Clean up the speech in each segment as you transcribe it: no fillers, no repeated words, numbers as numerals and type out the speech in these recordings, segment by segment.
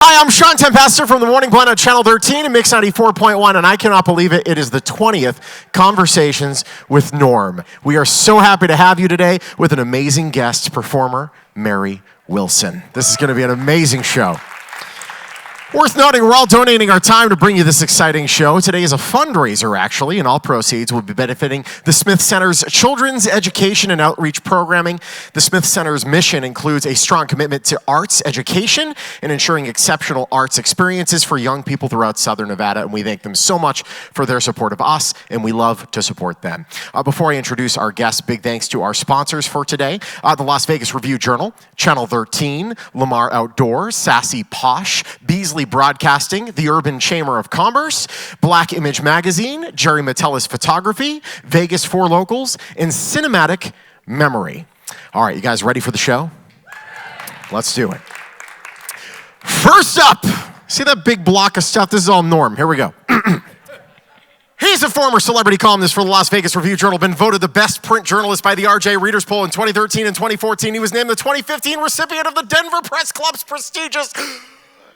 Hi, I'm Sean Tempester from the Morning Blend on Channel 13 and Mix 94.1, and I cannot believe it. It is the 20th Conversations with Norm. We are so happy to have you today with an amazing guest performer, Mary Wilson. This is going to be an amazing show. Worth noting, we're all donating our time to bring you this exciting show. Today is a fundraiser, actually, and all proceeds will be benefiting the Smith Center's Children's Education and Outreach Programming. The Smith Center's mission includes a strong commitment to arts education and ensuring exceptional arts experiences for young people throughout Southern Nevada, and we thank them so much for their support of us, and we love to support them. Before I introduce our guests, big thanks to our sponsors for today, the Las Vegas Review-Journal, Channel 13, Lamar Outdoors, Sassy Posh, Beasley Broadcasting, the Urban Chamber of Commerce, Black Image Magazine, Jerry Metellus Photography, Vegas 4 Locals, and Cinematic Memory. All right, you guys ready for the show? Let's do it. First up, see that big block of stuff? This is all Norm. Here we go. He's a former celebrity columnist for the Las Vegas Review-Journal, been voted the best print journalist by the RJ Readers Poll in 2013 and 2014. He was named the 2015 recipient of the Denver Press Club's prestigious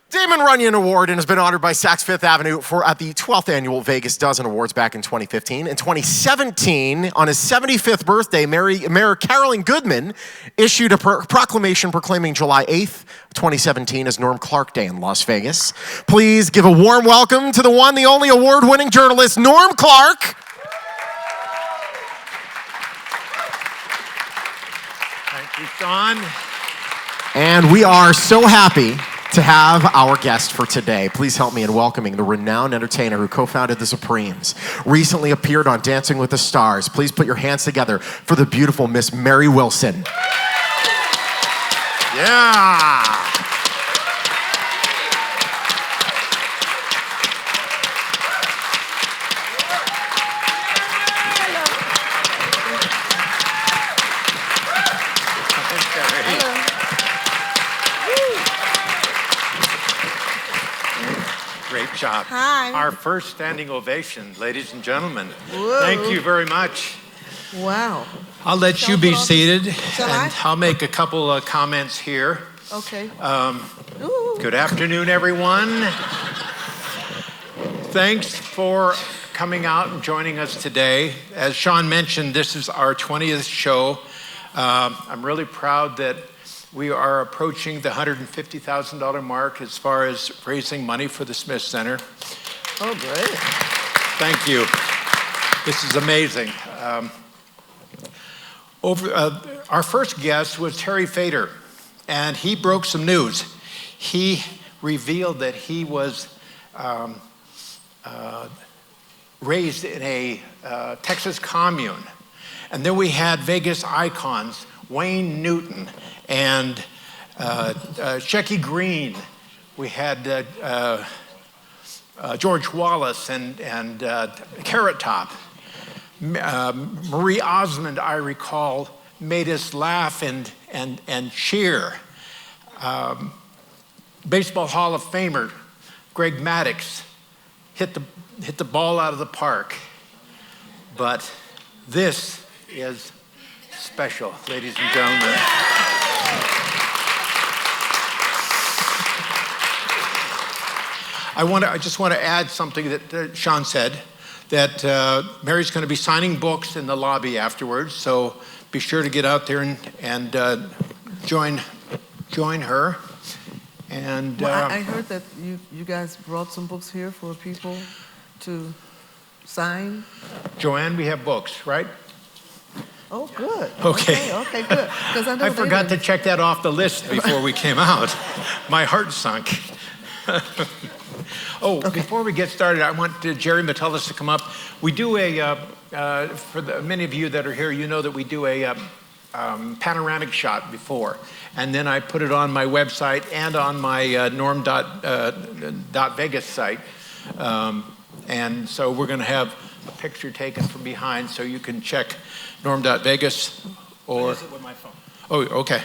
Damon Runyon Award and has been honored by Saks Fifth Avenue at the 12th Annual Vegas Dozen Awards back in 2015. In 2017, on his 75th birthday, Mayor Carolyn Goodman issued a proclamation proclaiming July 8th, 2017 as Norm Clark Day in Las Vegas. Please give a warm welcome to the one, the only award-winning journalist, Norm Clark. Thank you, Sean. And we are so happy to have our guest for today. Please help me in welcoming the renowned entertainer who co-founded the Supremes, recently appeared on Dancing with the Stars. Please put your hands together for the beautiful Miss Mary Wilson. Yeah. Great job. Hi. Our first standing ovation, ladies and gentlemen. Whoa. Thank you very much. Wow. I'll let you be seated, Shall and I'll make a couple of comments here. Okay. Good afternoon, everyone. Thanks for coming out and joining us today. As Sean mentioned, this is our 20th show. I'm really proud that we are approaching the $150,000 mark as far as raising money for the Smith Center. Oh, great. Thank you. This is amazing. Our first guest was Terry Fader, and he broke some news. He revealed that he was raised in a Texas commune. And then we had Vegas icons, Wayne Newton and Shecky Green. We had George Wallace and Carrot Top. Marie Osmond, I recall, made us laugh and cheer. Baseball Hall of Famer Greg Maddux hit the ball out of the park. But this is special, ladies and gentlemen. I just want to add something that Sean said, that Mary's going to be signing books in the lobby afterwards, so be sure to get out there and join her. And Well, I heard that you guys brought some books here for people to sign. Joanne, we have books, right? Oh, good. Okay. Okay, good. 'Cause I know I they forgot to didn't- check that off the list before we came out. My heart sunk. Before we get started, I want Jerry Metellus to come up. We do many of you that are here, you know that we do a panoramic shot before. And then I put it on my website and on my norm.vegas site. And so we're going to have a picture taken from behind so you can check norm.vegas or... I use it with my phone. Oh, okay.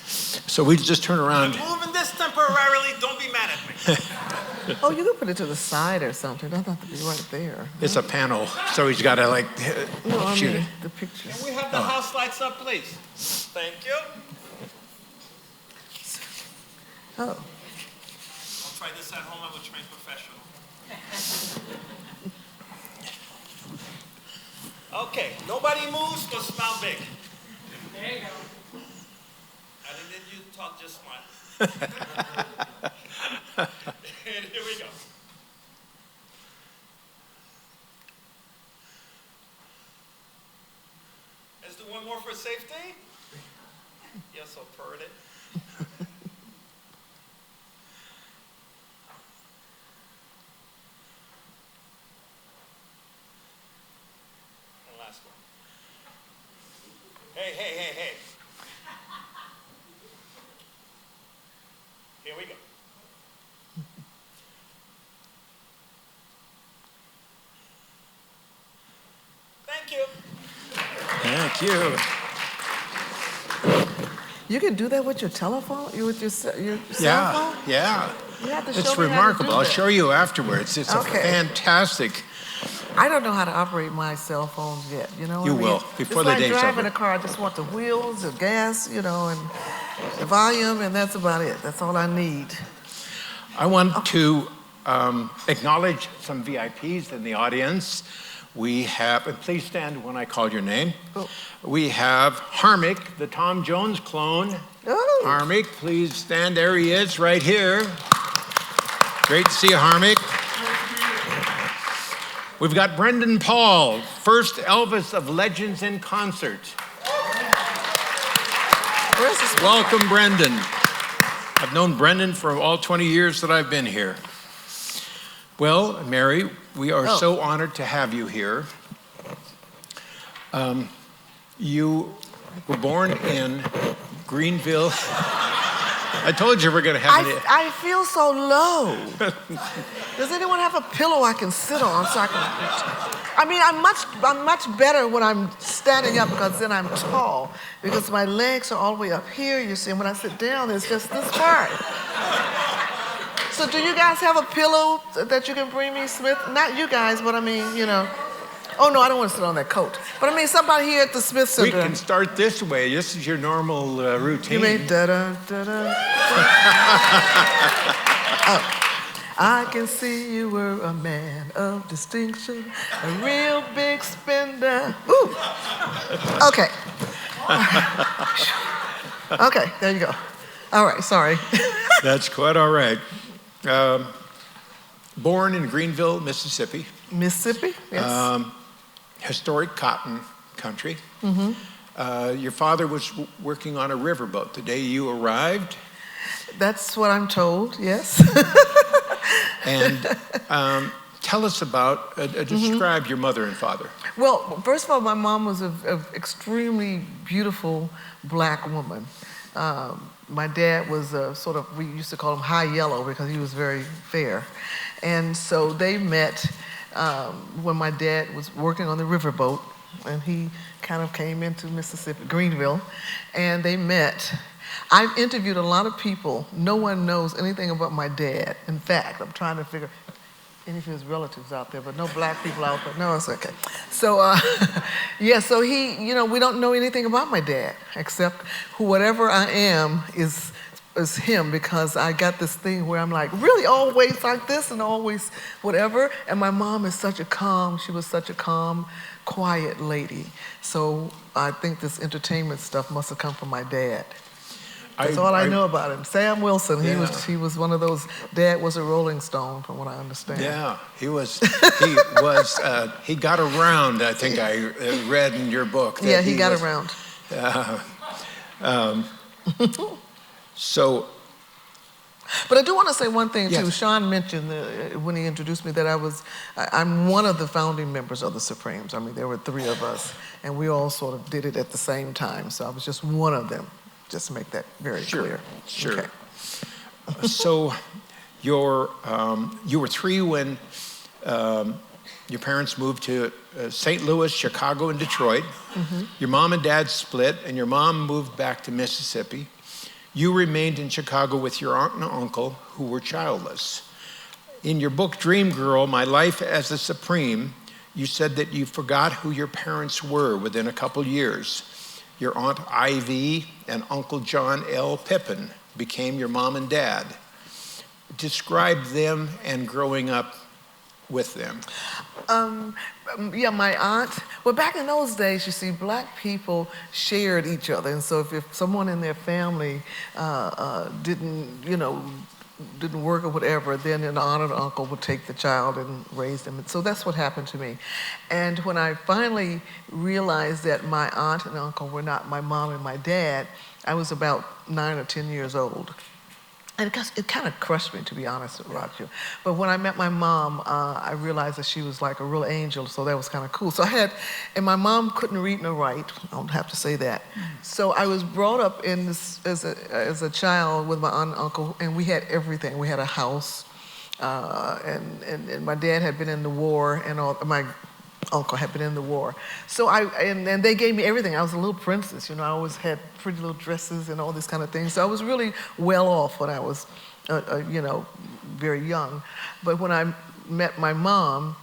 So we just turn around. I'm moving this temporarily. Don't be mad at me. Oh, you can put it to the side or something. It doesn't have to be right there. It's a panel, so he's got to shoot it. The picture. Can we have the house lights up, please? Thank you. Oh. try this at home. I'm a trained professional. Okay, nobody moves, but smile big. There you go. I didn't you talk, just smile. And here we go. Let's do one more for safety. You're so pretty. And last one. Hey, hey, hey, hey. Here we go. Thank you. Thank you. You can do that with your telephone, with your cell phone? Yeah. You have to It's show me how to remarkable. do I'll that. show you afterwards. It's Okay. a fantastic. I don't know how to operate my cell phones yet. You know what You I mean? will, before it's the like day's driving over. a car. I just want the wheels, the gas, and the volume, and that's about it. That's all I need. I want to acknowledge some VIPs in the audience. We have, and please stand when I call your name. Oh. We have Harmick, the Tom Jones clone. Oh. Harmick, please stand. There he is, right here. Great to see you, Harmick. We've got Brendan Paul, first Elvis of Legends in Concert. Where's this? Welcome, Brendan. I've known Brendan for all 20 years that I've been here. Well, Mary, we are so honored to have you here. You were born in Greenville. I told you we're going to have it. I feel so low. Does anyone have a pillow I can sit on so I can? I mean, I'm much better when I'm standing up because then I'm tall. Because my legs are all the way up here, you see. And when I sit down, it's just this part. So do you guys have a pillow that you can bring me, Smith? Not you guys, but I mean, Oh, no, I don't want to sit on that coat. But I mean, somebody here at the Smith We Center. can start this way. This is your normal routine. You mean da-da, da-da. Oh. I can see you were a man of distinction, a real big spender. Ooh. Okay. Okay, there you go. All right, sorry. That's quite all right. Born in Greenville, Mississippi. Mississippi? Yes. Historic cotton country. Your father was working on a riverboat the day you arrived. That's what I'm told, yes. And tell us about, describe your mother and father. Well, first of all, my mom was an extremely beautiful black woman. My dad was we used to call him high yellow because he was very fair. And so they met when my dad was working on the riverboat, and he kind of came into Mississippi, Greenville, and they met. I've interviewed a lot of people. No one knows anything about my dad. In fact, I'm trying to figure any of his relatives out there, but no black people out there. No, it's okay. So, so he, we don't know anything about my dad, except whatever I am is him, because I got this thing where I'm like, really always like this and always whatever. And my mom is she was such a calm, quiet lady. So I think this entertainment stuff must have come from my dad. That's all I know about him. Sam Wilson, he was one of those, Dad was a Rolling Stone, from what I understand. Yeah, he got around, I think I read in your book. Yeah, he got around. So. But I do want to say one thing, too. Yes. Sean mentioned when he introduced me that I'm one of the founding members of the Supremes. I mean, there were 3 of us, and we all sort of did it at the same time. So I was just one of them. Just to make that very clear. Sure. Okay. So you were 3 when your parents moved to St. Louis, Chicago, and Detroit. Your mom and dad split, and your mom moved back to Mississippi. You remained in Chicago with your aunt and uncle, who were childless. In your book, Dream Girl, My Life as a Supreme, you said that you forgot who your parents were within a couple years. Your Aunt Ivy and Uncle John L. Pippin became your mom and dad. describe them and growing up with them. Yeah, my aunt. Well, back in those days, you see, black people shared each other, and so if someone in their family didn't work or whatever, then an aunt or uncle would take the child and raise them. So that's what happened to me. And when I finally realized that my aunt and uncle were not my mom and my dad, I was about 9 or 10 years old. And it kind of crushed me, to be honest about you. But when I met my mom, I realized that she was like a real angel, so that was kind of cool. And my mom couldn't read nor write, I don't have to say that. So I was brought up in this as a child with my aunt and uncle, and we had everything. We had a house, and my dad had been in the war, and my uncle had been in the war. So and they gave me everything. I was a little princess, I always had pretty little dresses and all this kind of things. So I was really well off when I was, very young. But when I met my mom,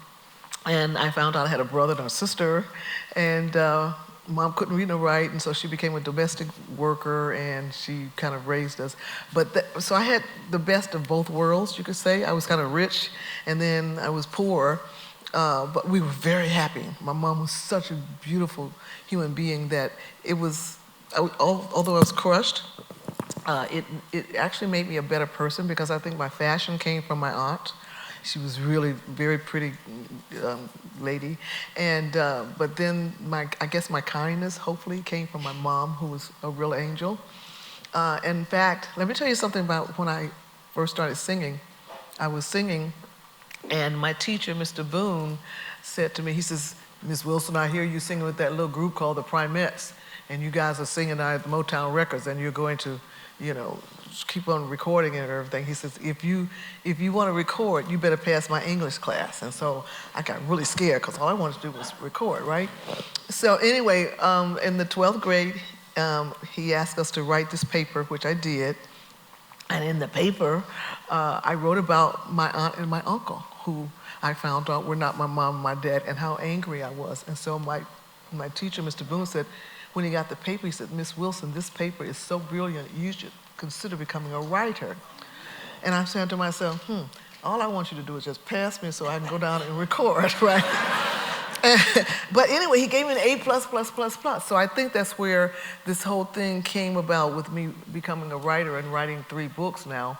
and I found out I had a brother and a sister, and Mom couldn't read nor write, and so she became a domestic worker, and she kind of raised us. So I had the best of both worlds, you could say. I was kind of rich, and then I was poor. But we were very happy. My mom was such a beautiful human being that although I was crushed, it actually made me a better person, because I think my fashion came from my aunt. She was really very pretty lady. And but then I guess my kindness hopefully came from my mom, who was a real angel. In fact, let me tell you something about when I first started singing. I was singing, and my teacher, Mr. Boone, said to me, he says, "Miss Wilson, I hear you singing with that little group called the Primettes, and you guys are singing at Motown Records, and you're going to, keep on recording it and everything." He says, if you want to record, you better pass my English class. And so I got really scared, because all I wanted to do was record, right? So anyway, in the 12th grade, he asked us to write this paper, which I did. And in the paper, I wrote about my aunt and my uncle, who I found out were not my mom and my dad, and how angry I was. And so my teacher, Mr. Boone, said, when he got the paper, he said, "Miss Wilson, this paper is so brilliant, you should consider becoming a writer." And I said to myself, all I want you to do is just pass me so I can go down and record, right? But anyway, he gave me an A++++. So I think that's where this whole thing came about, with me becoming a writer and writing 3 books now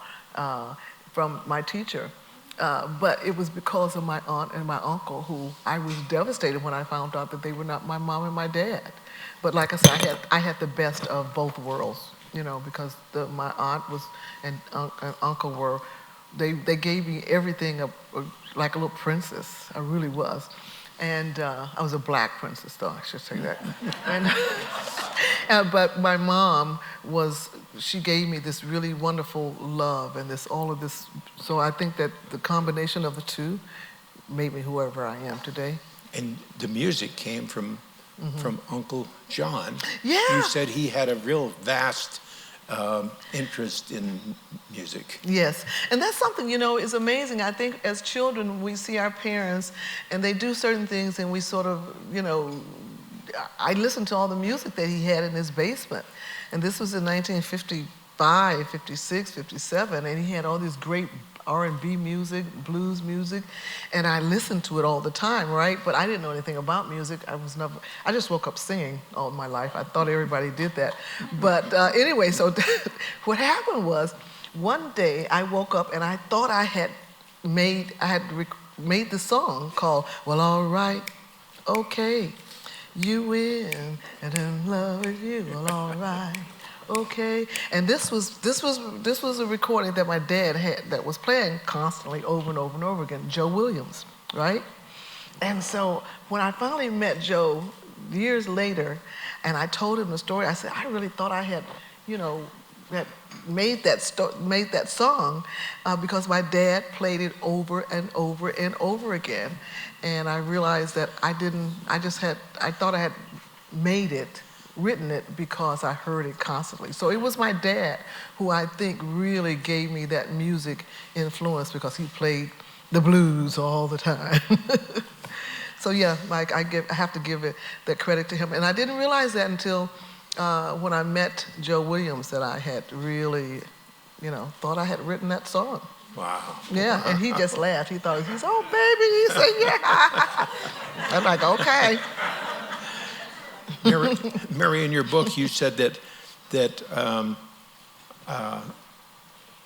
from my teacher. But it was because of my aunt and my uncle, who I was devastated when I found out that they were not my mom and my dad. But like I said, I had the best of both worlds, because my aunt and uncle were, they gave me everything like a little princess. I really was. And I was a black princess, though, I should say that. But my mom she gave me this really wonderful love and all of this. So I think that the combination of the two made me whoever I am today. And the music came from Uncle John. Yeah. You said he had a real vast interest in music. Yes, and that's something, is amazing. I think as children, we see our parents, and they do certain things, and we sort of, I listened to all the music that he had in his basement. And this was in 1955, 56, 57, and he had all this great R&B music, blues music, and I listened to it all the time, right? But I didn't know anything about music. I just woke up singing all my life. I thought everybody did that. But anyway, so what happened was, one day I woke up and I thought I had made the song called "Well, All Right, Okay, You Win, and in love with you, well, all right. Okay, and this was a recording that my dad had that was playing constantly over and over and over again, Joe Williams, right? And so when I finally met Joe years later, and I told him the story, I said, I really thought I had, had made that song because my dad played it over and over and over again, and I realized that I thought I had written it because I heard it constantly. So it was my dad who I think really gave me that music influence, because he played the blues all the time. So yeah, Mike, I have to give that credit to him. And I didn't realize that until when I met Joe Williams, that I had really, thought I had written that song. Wow. Yeah, and he just laughed. He thought, he said, oh, baby. He said, yeah. I'm like, okay. Mary, in your book, you said that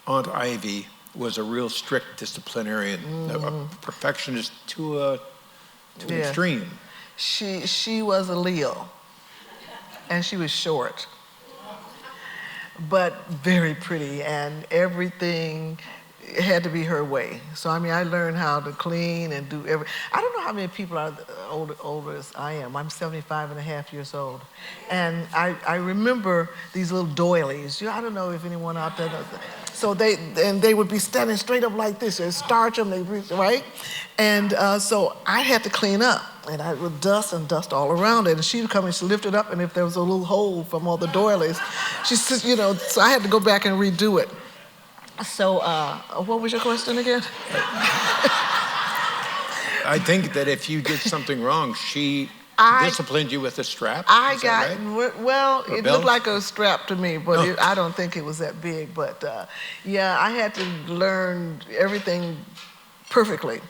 Aunt Ivy was a real strict disciplinarian, a perfectionist to an extreme. She was a Leo, and she was short, but very pretty, and everything had to be her way. So I mean, I learned how to clean and do I don't know how many people are older as I am. I'm 75 and a half years old. And I remember these little doilies. I don't know if anyone out there knows that. So they would be standing straight up like this. They'd starch them, right? And so I had to clean up. And I would dust all around it. And she'd come and she'd lift it up, and if there was a little hole from all the doilies, she said, so I had to go back and redo it. So, what was your question again? I think that if you did something wrong, she disciplined you with a strap. Well, it looked like a strap to me, but I don't think it was that big. But yeah, I had to learn everything perfectly.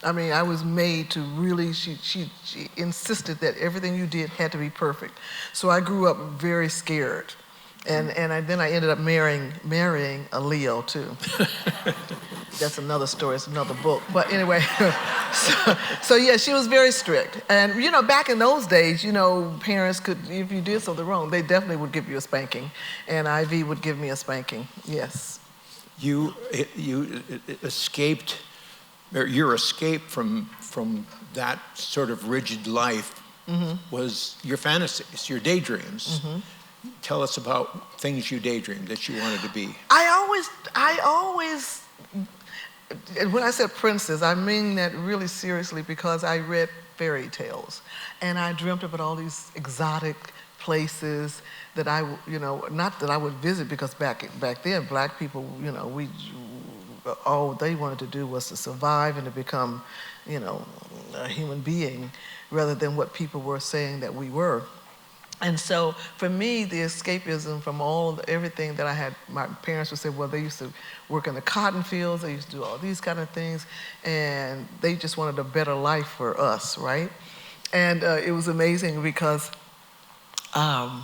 I mean, I was made to really, she insisted that everything you did had to be perfect. So I grew up very scared. And then I ended up marrying a Leo too. That's another story. It's another book. But anyway, so yeah, she was very strict. And back in those days, parents could, if you did something wrong, they definitely would give you a spanking. And Ivy would give me a spanking. Yes. You escaped, or your escape from that sort of rigid life was your fantasies, your daydreams. Tell us about things you daydreamed that you wanted to be. I always, when I said princess, I mean that really seriously, because I read fairy tales. And I dreamt about all these exotic places that not that I would visit, because back then, black people, all they wanted to do was to survive and to become, a human being, rather than what people were saying that we were. And so for me, the escapism from everything that I had, my parents would say, well, they used to work in the cotton fields, they used to do all these kind of things, and they just wanted a better life for us, right? And it was amazing because I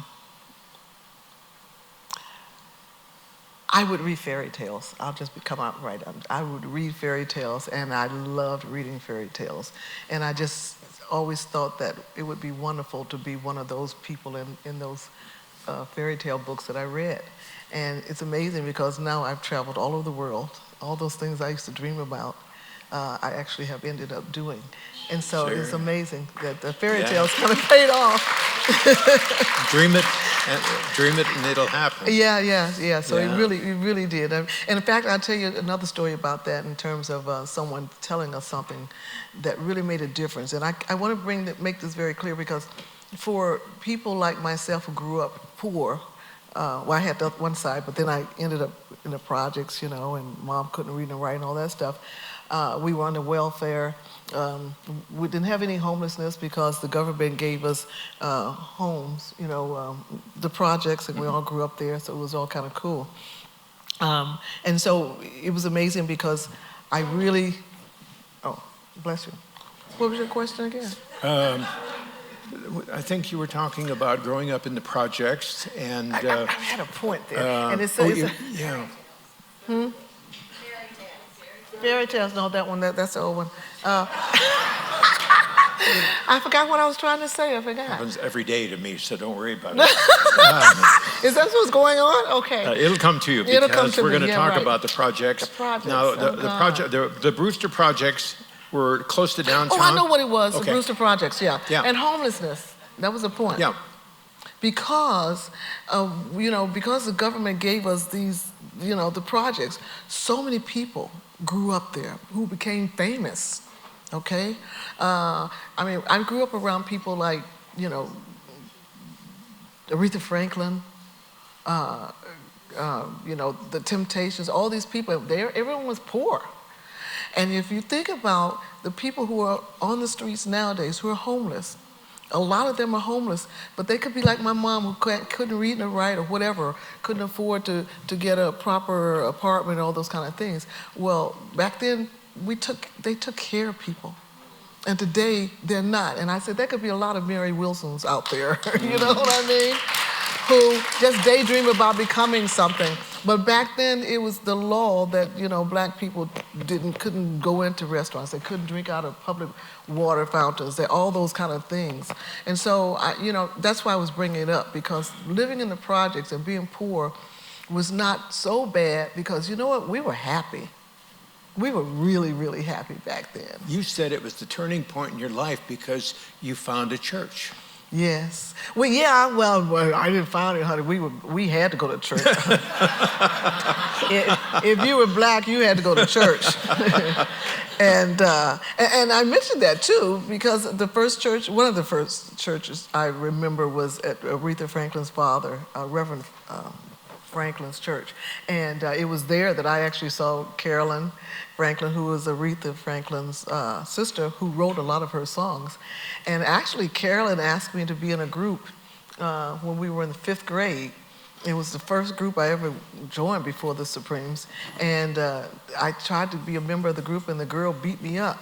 would read fairy tales. I'll just come out right. I would read fairy tales, and I loved reading fairy tales. And I just always thought that it would be wonderful to be one of those people in those fairy tale books that I read. And it's amazing because now I've traveled all over the world. All those things I used to dream about, I actually have ended up doing. And so it's amazing that the fairy tales kind of paid off. Dream it and it'll happen. Yeah. So it really did. And in fact, I'll tell you another story about that in terms of someone telling us something that really made a difference. And I want to make this very clear, because for people like myself who grew up poor, well, I had the one side, but then I ended up in the projects, and mom couldn't read and write and all that stuff. We were on the welfare. We didn't have any homelessness because the government gave us homes, the projects, and we all grew up there, so it was all kind of cool. And so it was amazing because I really, bless you. What was your question again? I think you were talking about growing up in the projects, and I had a point there, and it says, Fairy tales, no, that one, that's the old one. I forgot what I was trying to say. I forgot. It happens every day to me, so don't worry about it. Is that what's going on? Okay. It'll come to you, because we're going to talk about the projects. The projects. Now, the Brewster projects were close to downtown. Oh, I know what it was. The Brewster projects, yeah. And homelessness. That was the point. Yeah. Because, because the government gave us these, the projects, so many people grew up there who became famous, okay? I mean, I grew up around people like, Aretha Franklin, the Temptations, all these people, everyone was poor. And if you think about the people who are on the streets nowadays who are homeless, A lot of them are homeless, but they could be like my mom who couldn't read or write or whatever, couldn't afford to get a proper apartment, all those kind of things. Well, back then, they took care of people. And today, they're not. And I said, there could be a lot of Mary Wilsons out there, you know what I mean? Who just daydream about becoming something. But back then, it was the law that, black people couldn't go into restaurants. They couldn't drink out of public water fountains, all those kind of things. And so, that's why I was bringing it up, because living in the projects and being poor was not so bad, because you know what? We were happy. We were really, really happy back then. You said it was the turning point in your life because you found a church. Yes. Well, yeah. Well, I didn't find it, honey. We had to go to church. If you were black, you had to go to church. and I mentioned that too because one of the first churches I remember was at Aretha Franklin's father, Reverend Franklin's church, and it was there that I actually saw Carolyn Franklin, who was Aretha Franklin's sister, who wrote a lot of her songs. And actually, Carolyn asked me to be in a group when we were in the 5th grade. It was the first group I ever joined before the Supremes. And I tried to be a member of the group, and the girl beat me up.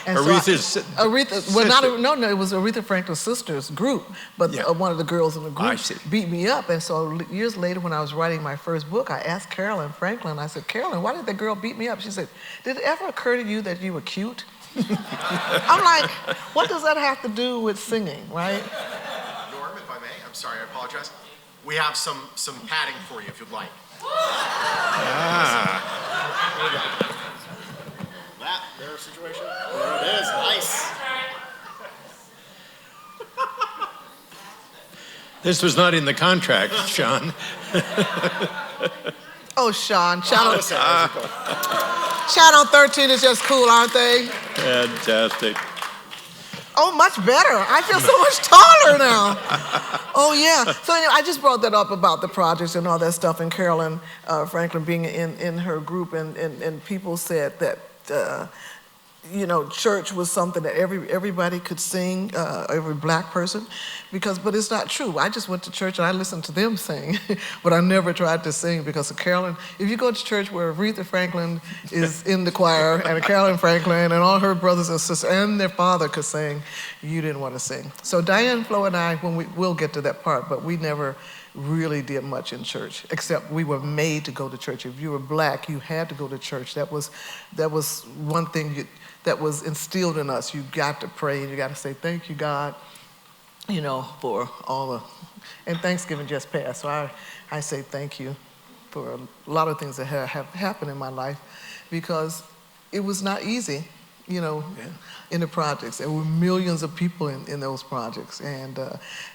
Aretha's Aretha, well, no, it was Aretha Franklin's sister's group, but one of the girls in the group beat me up. And so years later, when I was writing my first book, I asked Carolyn Franklin, I said, Carolyn, why did that girl beat me up? She said, did it ever occur to you that you were cute? I'm like, what does that have to do with singing, right? Norm, if I may, I'm sorry, I apologize. We have some padding for you if you'd like. That there situation. There it is. Nice. This was not in the contract, Sean. Oh, Sean, Channel 13 is just cool, aren't they? Fantastic. Oh, much better. I feel so much taller now. Oh, yeah. So anyway, I just brought that up about the projects and all that stuff, and Carolyn Franklin being in her group, and people said that, church was something that everybody could sing, every black person, but it's not true. I just went to church and I listened to them sing, but I never tried to sing because of Carolyn. If you go to church where Aretha Franklin is in the choir and Carolyn Franklin and all her brothers and sisters and their father could sing, you didn't want to sing. So Diane Flo and I, we'll get to that part, but we never really did much in church, except we were made to go to church. If you were black, you had to go to church. That was one thing that was instilled in us. You got to pray and you got to say, thank you, God, for all and Thanksgiving just passed. So I say thank you for a lot of things that have happened in my life because it was not easy, in the projects. There were millions of people in those projects. And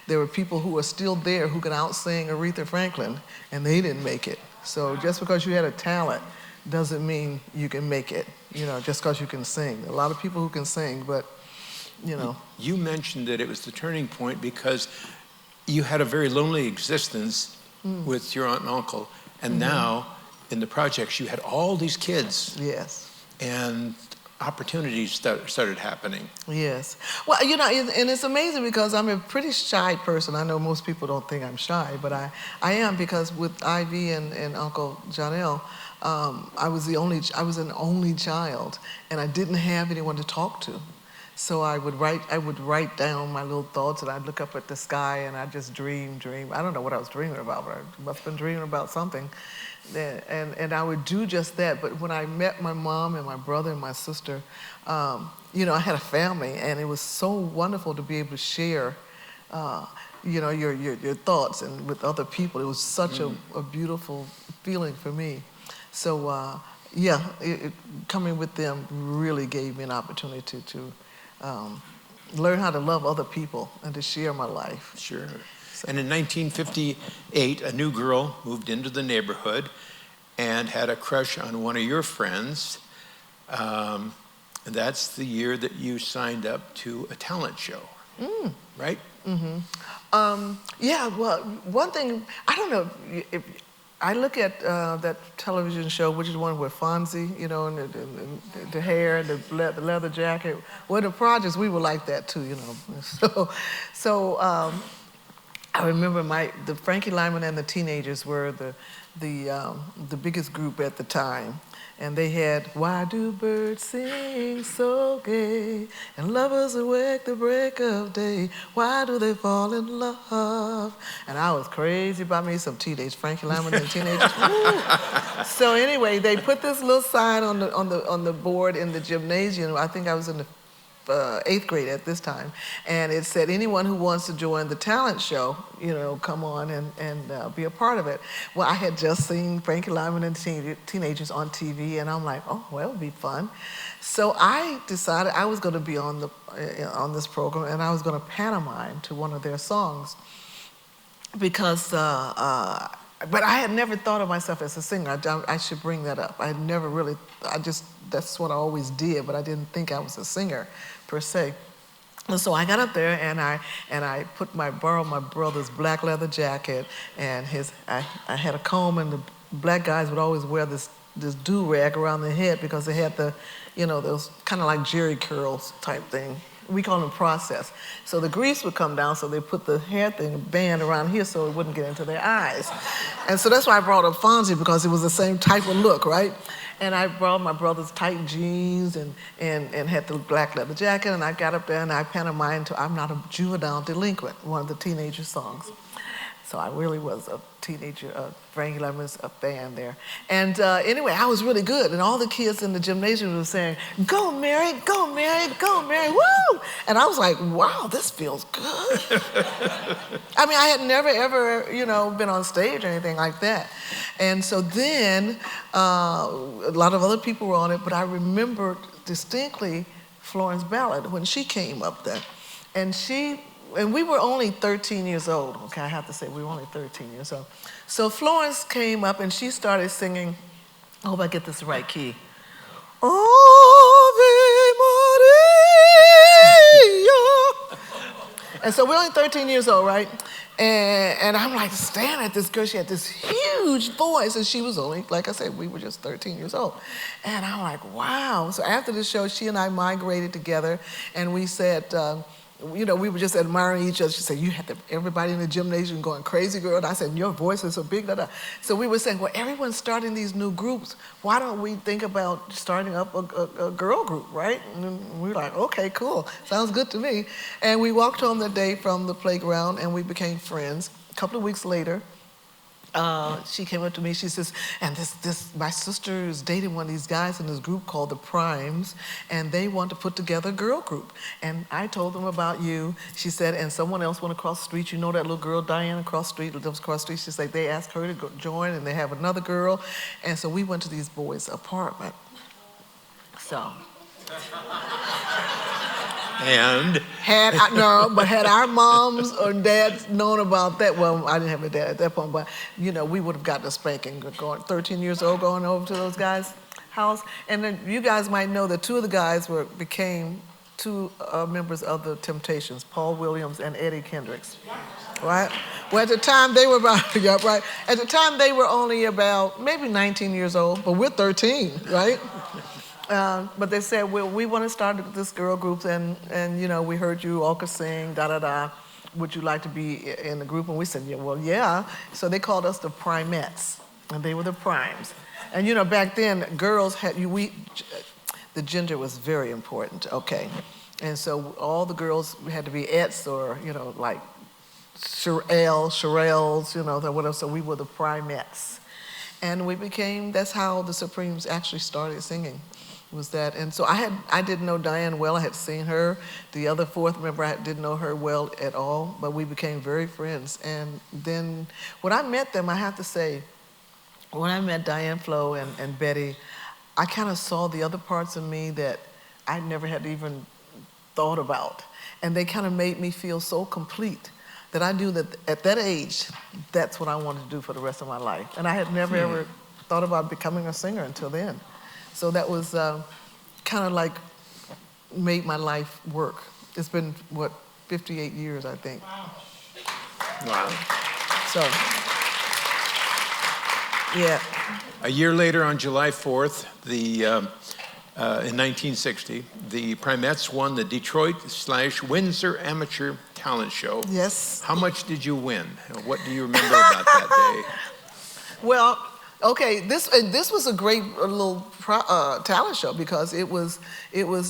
there were people who are still there who can out-sing Aretha Franklin, and they didn't make it. So just because you had a talent doesn't mean you can make it, just because you can sing. A lot of people who can sing, but, You mentioned that it was the turning point because you had a very lonely existence with your aunt and uncle, and now in the projects you had all these kids. Yes. And opportunities started happening. Yes. Well, and it's amazing because I'm a pretty shy person. I know most people don't think I'm shy, but I am, because with Ivy and Uncle Janelle, I was an only child, and I didn't have anyone to talk to. So I would write down my little thoughts, and I'd look up at the sky, and I'd just dream. I don't know what I was dreaming about, but I must have been dreaming about something. And I would do just that. But when I met my mom and my brother and my sister, I had a family, and it was so wonderful to be able to share, your thoughts and with other people. It was such a beautiful feeling for me. So coming with them really gave me an opportunity to learn how to love other people and to share my life. Sure. And in 1958, a new girl moved into the neighborhood and had a crush on one of your friends. And that's the year that you signed up to a talent show, right? Mm-hmm. Well, one thing, I don't know if I look at that television show, which is the one with Fonzie, you know, and the hair, the leather jacket. Well, the projects, we were like that too, you know. So I remember the Frankie Lyman and the Teenagers were the biggest group at the time. And they had, why do birds sing so gay, and lovers awake the break of day, why do they fall in love? And I was crazy about me some teenage Frankie Lyman and Teenagers. So anyway, they put this little sign on the board in the gymnasium. I think I was in the 8th grade at this time, and it said, anyone who wants to join the talent show, you know, come on and be a part of it. Well, I had just seen Frankie Lyman and Teenagers on TV, and I'm like, oh, well, it'll be fun. So I decided I was going to be on this program, and I was going to pantomime to one of their songs, because but I had never thought of myself as a singer. I should bring that up. I had never really, that's what I always did, but I didn't think I was a singer per se. And so I got up there and I borrowed my brother's black leather jacket, and I had a comb, and the black guys would always wear this do-rag around their head because they had those kind of like jerry curls type thing. We call them process. So the grease would come down, so they put the hair thing, band around here so it wouldn't get into their eyes. And so that's why I brought up Fonzie, because it was the same type of look, right? And I brought my brother's tight jeans and had the black leather jacket, and I got up there and I pantomimed to I'm Not a Juvenile Delinquent, one of the teenager songs. So I really was a teenager, Frankie Lyman's a fan there. And anyway, I was really good. And all the kids in the gymnasium were saying, go Mary, go Mary, go Mary, woo! And I was like, wow, this feels good. I mean, I had never, ever, been on stage or anything like that. And so then a lot of other people were on it, but I remember distinctly Florence Ballard when she came up there. And we were only 13 years old, okay, I have to say, we were only 13 years old. So Florence came up and she started singing, I hope I get this right key. Ave Maria. And so we're only 13 years old, right? And I'm like staring at this girl. She had this huge voice, and she was only, like I said, we were just 13 years old. And I'm like, wow. So after the show, she and I migrated together, and we said, we were just admiring each other. She said, everybody in the gymnasium going crazy, girl. And I said, your voice is so big. Da, da. So we were saying, well, everyone's starting these new groups. Why don't we think about starting up a girl group, right? And we were like, okay, cool. Sounds good to me. And we walked home that day from the playground, and we became friends. A couple of weeks later, she came up to me, she says, and my sister is dating one of these guys in this group called the Primes, and they want to put together a girl group. And I told them about you. She said, and someone else went across the street. You know that little girl, Diane, across the street, lives across the street. She said, they asked her to join, and they have another girl. And so we went to these boys' apartment. So. And? Had our moms or dads known about that, well, I didn't have a dad at that point, but, we would have gotten a spanking going 13 years old going over to those guys' house. And then you guys might know that two of the guys became two members of the Temptations, Paul Williams and Eddie Kendricks, right? Well, at the time they were about, yeah, right? At the time they were only about maybe 19 years old, but we're 13, right? But they said, well, we want to start this girl group, and we heard you all could sing, da-da-da. Would you like to be in the group? And we said, yeah, well, yeah. So they called us the Primettes, and they were the Primes. And, back then, girls the gender was very important, okay? And so all the girls had to be ettes or, like Sherelles, whatever. So we were the Primettes. And that's how the Supremes actually started singing. Was that, and so I didn't know Diane well. I had seen her. The other fourth member, I didn't know her well at all, but we became very friends. And then when I met them, I have to say, when I met Diane Flo and Betty, I kind of saw the other parts of me that I never had even thought about. And they kind of made me feel so complete that I knew that at that age, that's what I wanted to do for the rest of my life. And I had never ever thought about becoming a singer until then. So that was kind of like made my life work. It's been, 58 years, I think. Wow. So. Yeah. A year later, on July 4th, in 1960, the Primettes won the Detroit/Windsor Amateur Talent Show. Yes. How much did you win? What do you remember about that day? Well, okay, this was a great little talent show because it was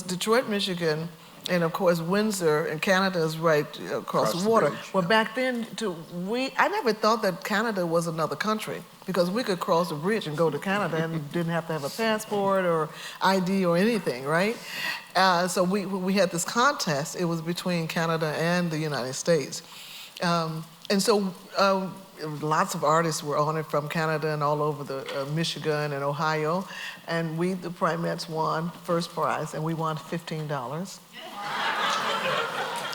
Detroit, Michigan, and of course Windsor, and Canada is right across the water. Bridge, Well, yeah. back then, I never thought that Canada was another country because we could cross the bridge and go to Canada and didn't have to have a passport or ID or anything, right? So we had this contest. It was between Canada and the United States, and so. Lots of artists were on it from Canada and all over the Michigan and Ohio, and we, the Primettes, won first prize, and we won $15.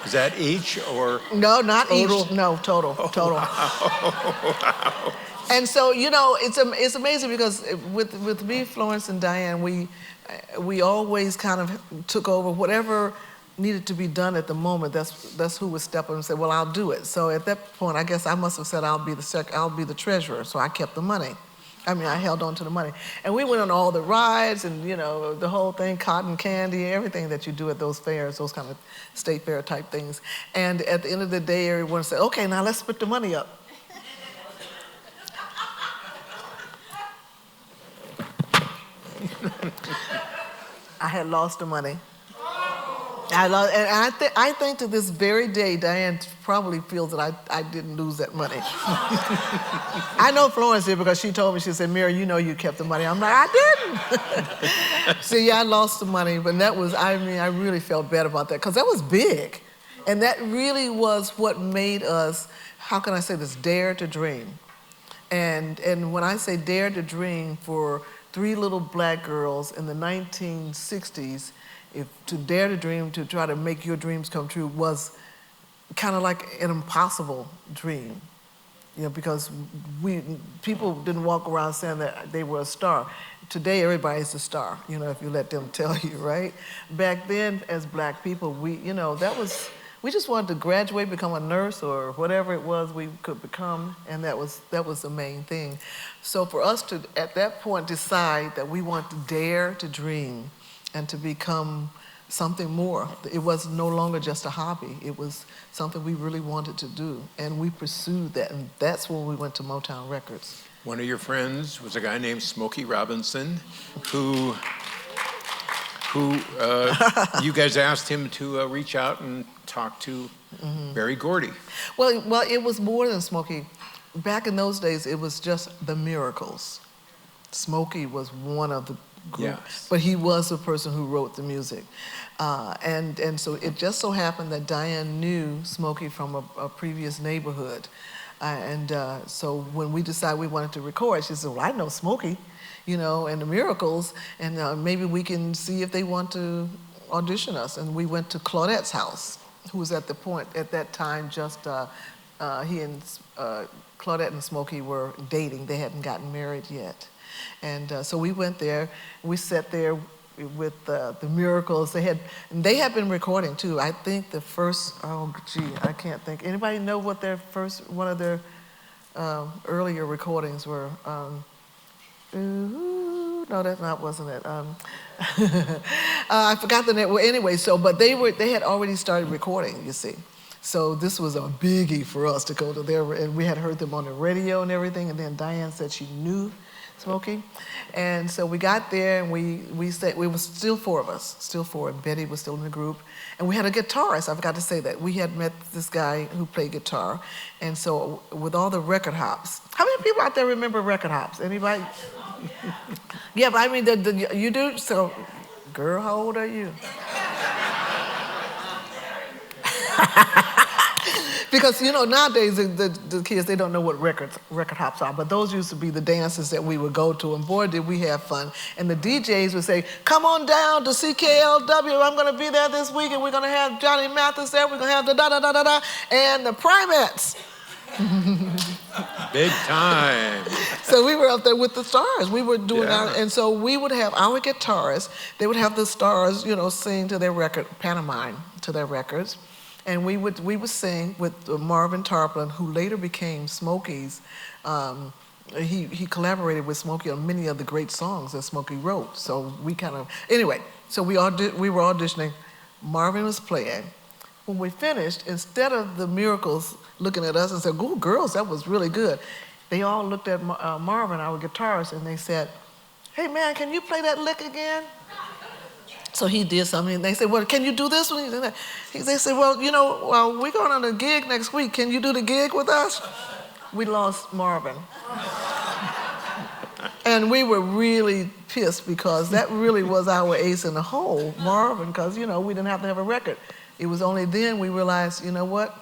Is that each or? No, not total? each. No, total. Wow. And so it's amazing because with me, Florence, and Diane, we always kind of took over whatever needed to be done at the moment. That's who would step up and say, "Well, I'll do it." So at that point, I guess I must have said, "I'll be the treasurer." So I kept the money. I mean, I held on to the money, and we went on all the rides and the whole thing, cotton candy, everything that you do at those fairs, those kind of state fair type things. And at the end of the day, everyone said, "Okay, now let's split the money up." I had lost the money. And I think to this very day, Diane probably feels that I didn't lose that money. I know Florence did because she told me, she said, "Mary, you kept the money." I'm like, "I didn't." See, I lost the money, but that was, I really felt bad about that because that was big. And that really was what made us, how can I say this, dare to dream. And when I say dare to dream, for 3 little black girls in the 1960s, to dare to dream, to try to make your dreams come true was kind of like an impossible dream, because people didn't walk around saying that they were a star. Today, everybody's a star, if you let them tell you, right? Back then, as black people, we just wanted to graduate, become a nurse or whatever it was we could become, and that was the main thing. So for us to, at that point, decide that we want to dare to dream and to become something more. It was no longer just a hobby. It was something we really wanted to do, and we pursued that, and that's when we went to Motown Records. One of your friends was a guy named Smokey Robinson, who you guys asked him to reach out and talk to Berry Gordy. Well, it was more than Smokey. Back in those days, it was just the Miracles. Smokey was one of the group, Yes. but he was the person who wrote the music. And so it just so happened that Diane knew Smokey from a previous neighborhood. So when we decided we wanted to record, she said, "Well, I know Smokey, and the Miracles, and maybe we can see if they want to audition us." And we went to Claudette's house, who was at that time just, he and Claudette and Smokey were dating. They hadn't gotten married yet. And so we went there, we sat there with the Miracles. They had been recording too. I think the first, I can't think. Anybody know what one of their earlier recordings were? No, wasn't it. I forgot the name. Well, anyway, but they had already started recording, you see. So this was a biggie for us to go to there, and we had heard them on the radio and everything, and then Diane said she knew Smokey. And so we got there, and we said, we were still 4 of us, and Betty was still in the group. And we had a guitarist, I forgot to say that. We had met this guy who played guitar. And so with all the record hops, how many people out there remember record hops? Anybody? Yeah, but I mean, you do, so, girl, how old are you? Because, nowadays, the kids, they don't know what record hops are, but those used to be the dances that we would go to, and boy, did we have fun. And the DJs would say, "Come on down to CKLW, I'm gonna be there this week, and we're gonna have Johnny Mathis there, we're gonna have the da-da-da-da-da, and the Primettes." Big time. So we were up there with the stars. We were doing Yeah. and so we would have our guitarists, they would have the stars, sing to their record, pantomime to their records. And we would sing with Marvin Tarplin, who later became Smokey's he collaborated with Smokey on many of the great songs that Smokey wrote. So we kind of, anyway, so we were auditioning. Marvin was playing. When we finished, instead of the Miracles looking at us and said, "Ooh, girls, that was really good," they all looked at Marvin, our guitarist, and they said, "Hey, man, can you play that lick again?" So he did something, and they said, "Well, can you do this one?" They said, "Well, you know, we're going on a gig next week. Can you do the gig with us?" We lost Marvin. And we were really pissed because that really was our ace in the hole, Marvin, because, you know, we didn't have to have a record. It was only then we realized, you know what?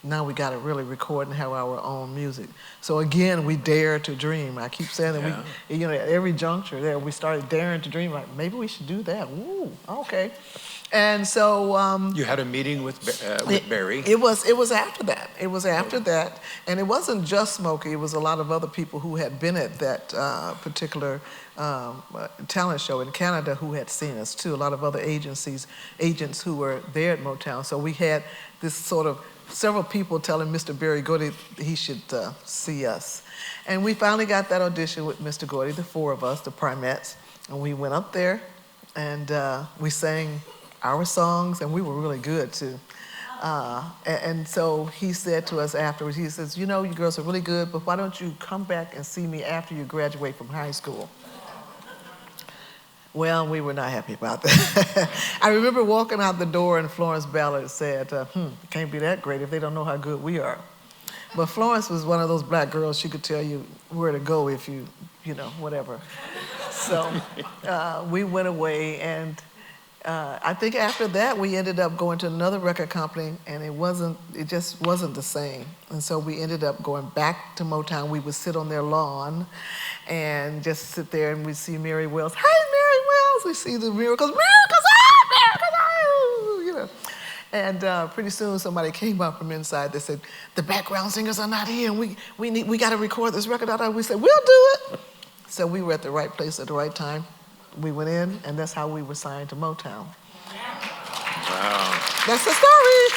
Now we got to really record and have our own music. So again, we dare to dream. I keep saying that we, you know, at every juncture there, we started daring to dream, like, maybe we should do that. Ooh, okay. And so you had a meeting with Barry. It was after that. It was after that, and it wasn't just Smokey. It was a lot of other people who had been at that particular talent show in Canada who had seen us too. A lot of other agents who were there at Motown. So we had this sort of several people telling Mr. Barry Gordy he should see us, and we finally got that audition with Mr. Gordy, the four of us, the Primettes, and we went up there, and we sang our songs, and we were really good too. And so he said to us afterwards, he says, "You know, you girls are really good, but why don't you come back and see me after you graduate from high school?" Well, we were not happy about that. I remember walking out the door and Florence Ballard said, it can't be that great if they don't know how good we are. But Florence was one of those black girls, she could tell you where to go if you know, whatever. So we went away, and I think after that we ended up going to another record company, and it just wasn't the same. And so we ended up going back to Motown. We would sit on their lawn and just sit there, and we'd see Mary Wells. "Hey, Mary Wells!" We see the Miracles, you know. And pretty soon somebody came up from inside. They said, "The background singers are not here, and we got to record this record out." We said, "We'll do it." So we were at the right place at the right time. We went in, and that's how we were signed to Motown. Wow. That's the story.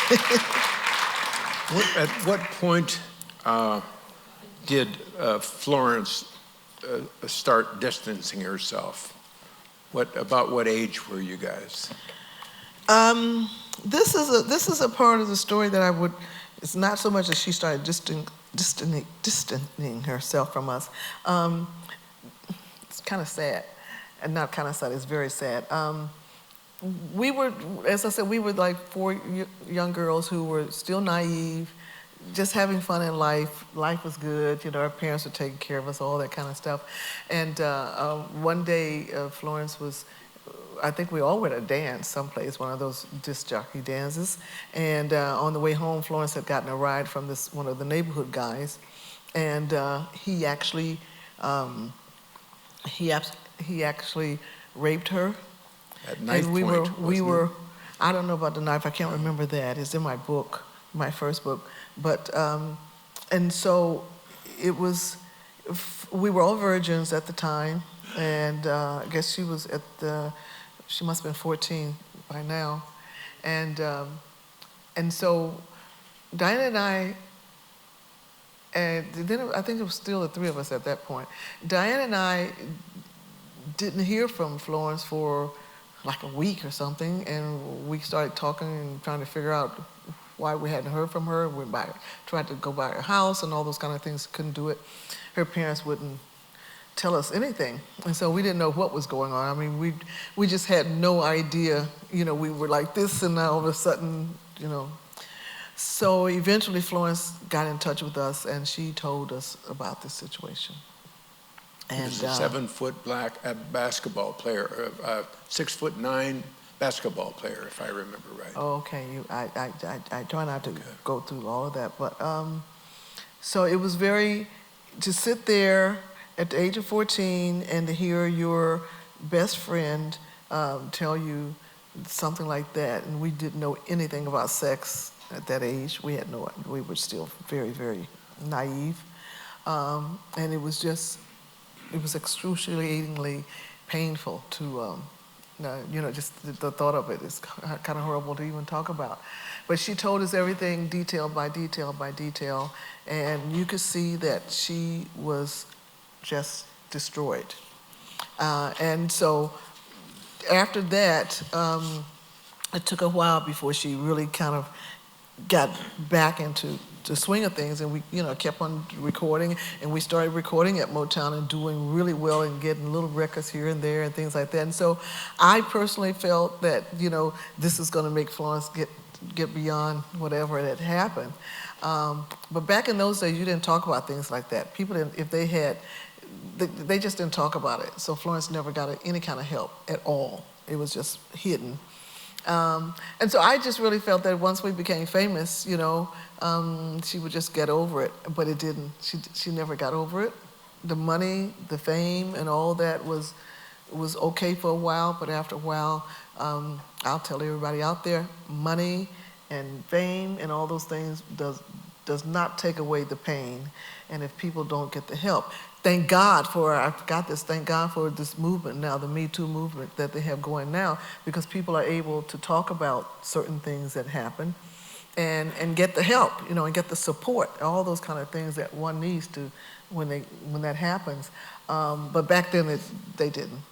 At what point did Florence start distancing herself? About what age were you guys? This is a part of the story that it's not so much that she started distancing herself from us. It's kind of sad. And not kind of sad, it's very sad. We were, as I said, we were like four young girls who were still naive, just having fun in life. Life was good, you know, our parents were taking care of us, all that kind of stuff. And one day, Florence was, I think we all went to a dance someplace, one of those disc jockey dances. And on the way home, Florence had gotten a ride from one of the neighborhood guys. And he actually raped her. At knife and we were, I don't know about the knife, I can't remember that. It's in my book, my first book. But, and so it was, we were all virgins at the time. And I guess she was she must have been 14 by now. And so Diana and I, and then I think it was still the three of us at that point. Diana and I didn't hear from Florence for like a week or something, and we started talking and trying to figure out why we hadn't heard from her. We tried to go by her house and all those kind of things, couldn't do it. Her parents wouldn't tell us anything, and so we didn't know what was going on. I mean, we just had no idea, you know, we were like this, and now all of a sudden, you know. So eventually Florence got in touch with us, and she told us about this situation. He was a 7-foot black basketball player, 6'9" basketball player, if I remember right. Oh, okay. I try not to go through all of that, but so it was to sit there at the age of 14 and to hear your best friend tell you something like that, and we didn't know anything about sex at that age. We were still very, very naive, and it was excruciatingly painful to, you know, just the thought of it is kind of horrible to even talk about. But she told us everything detail by detail by detail, and you could see that she was just destroyed. And so after that, it took a while before she really kind of got back into the swing of things, and we, kept on recording, and we started recording at Motown and doing really well and getting little records here and there and things like that. And so I personally felt that, this is going to make Florence get beyond whatever had happened. But back in those days, you didn't talk about things like that. People didn't, if they had, they just didn't talk about it. So Florence never got any kind of help at all. It was just hidden. And so I just really felt that once we became famous, she would just get over it, but it didn't. She never got over it. The money, the fame, and all that was okay for a while, but after a while, I'll tell everybody out there, money and fame and all those things does not take away the pain, and if people don't get the help. Thank God for this movement now, the Me Too movement that they have going now, because people are able to talk about certain things that happen and get the help, and get the support, all those kind of things that one needs to when that happens. But back then they didn't,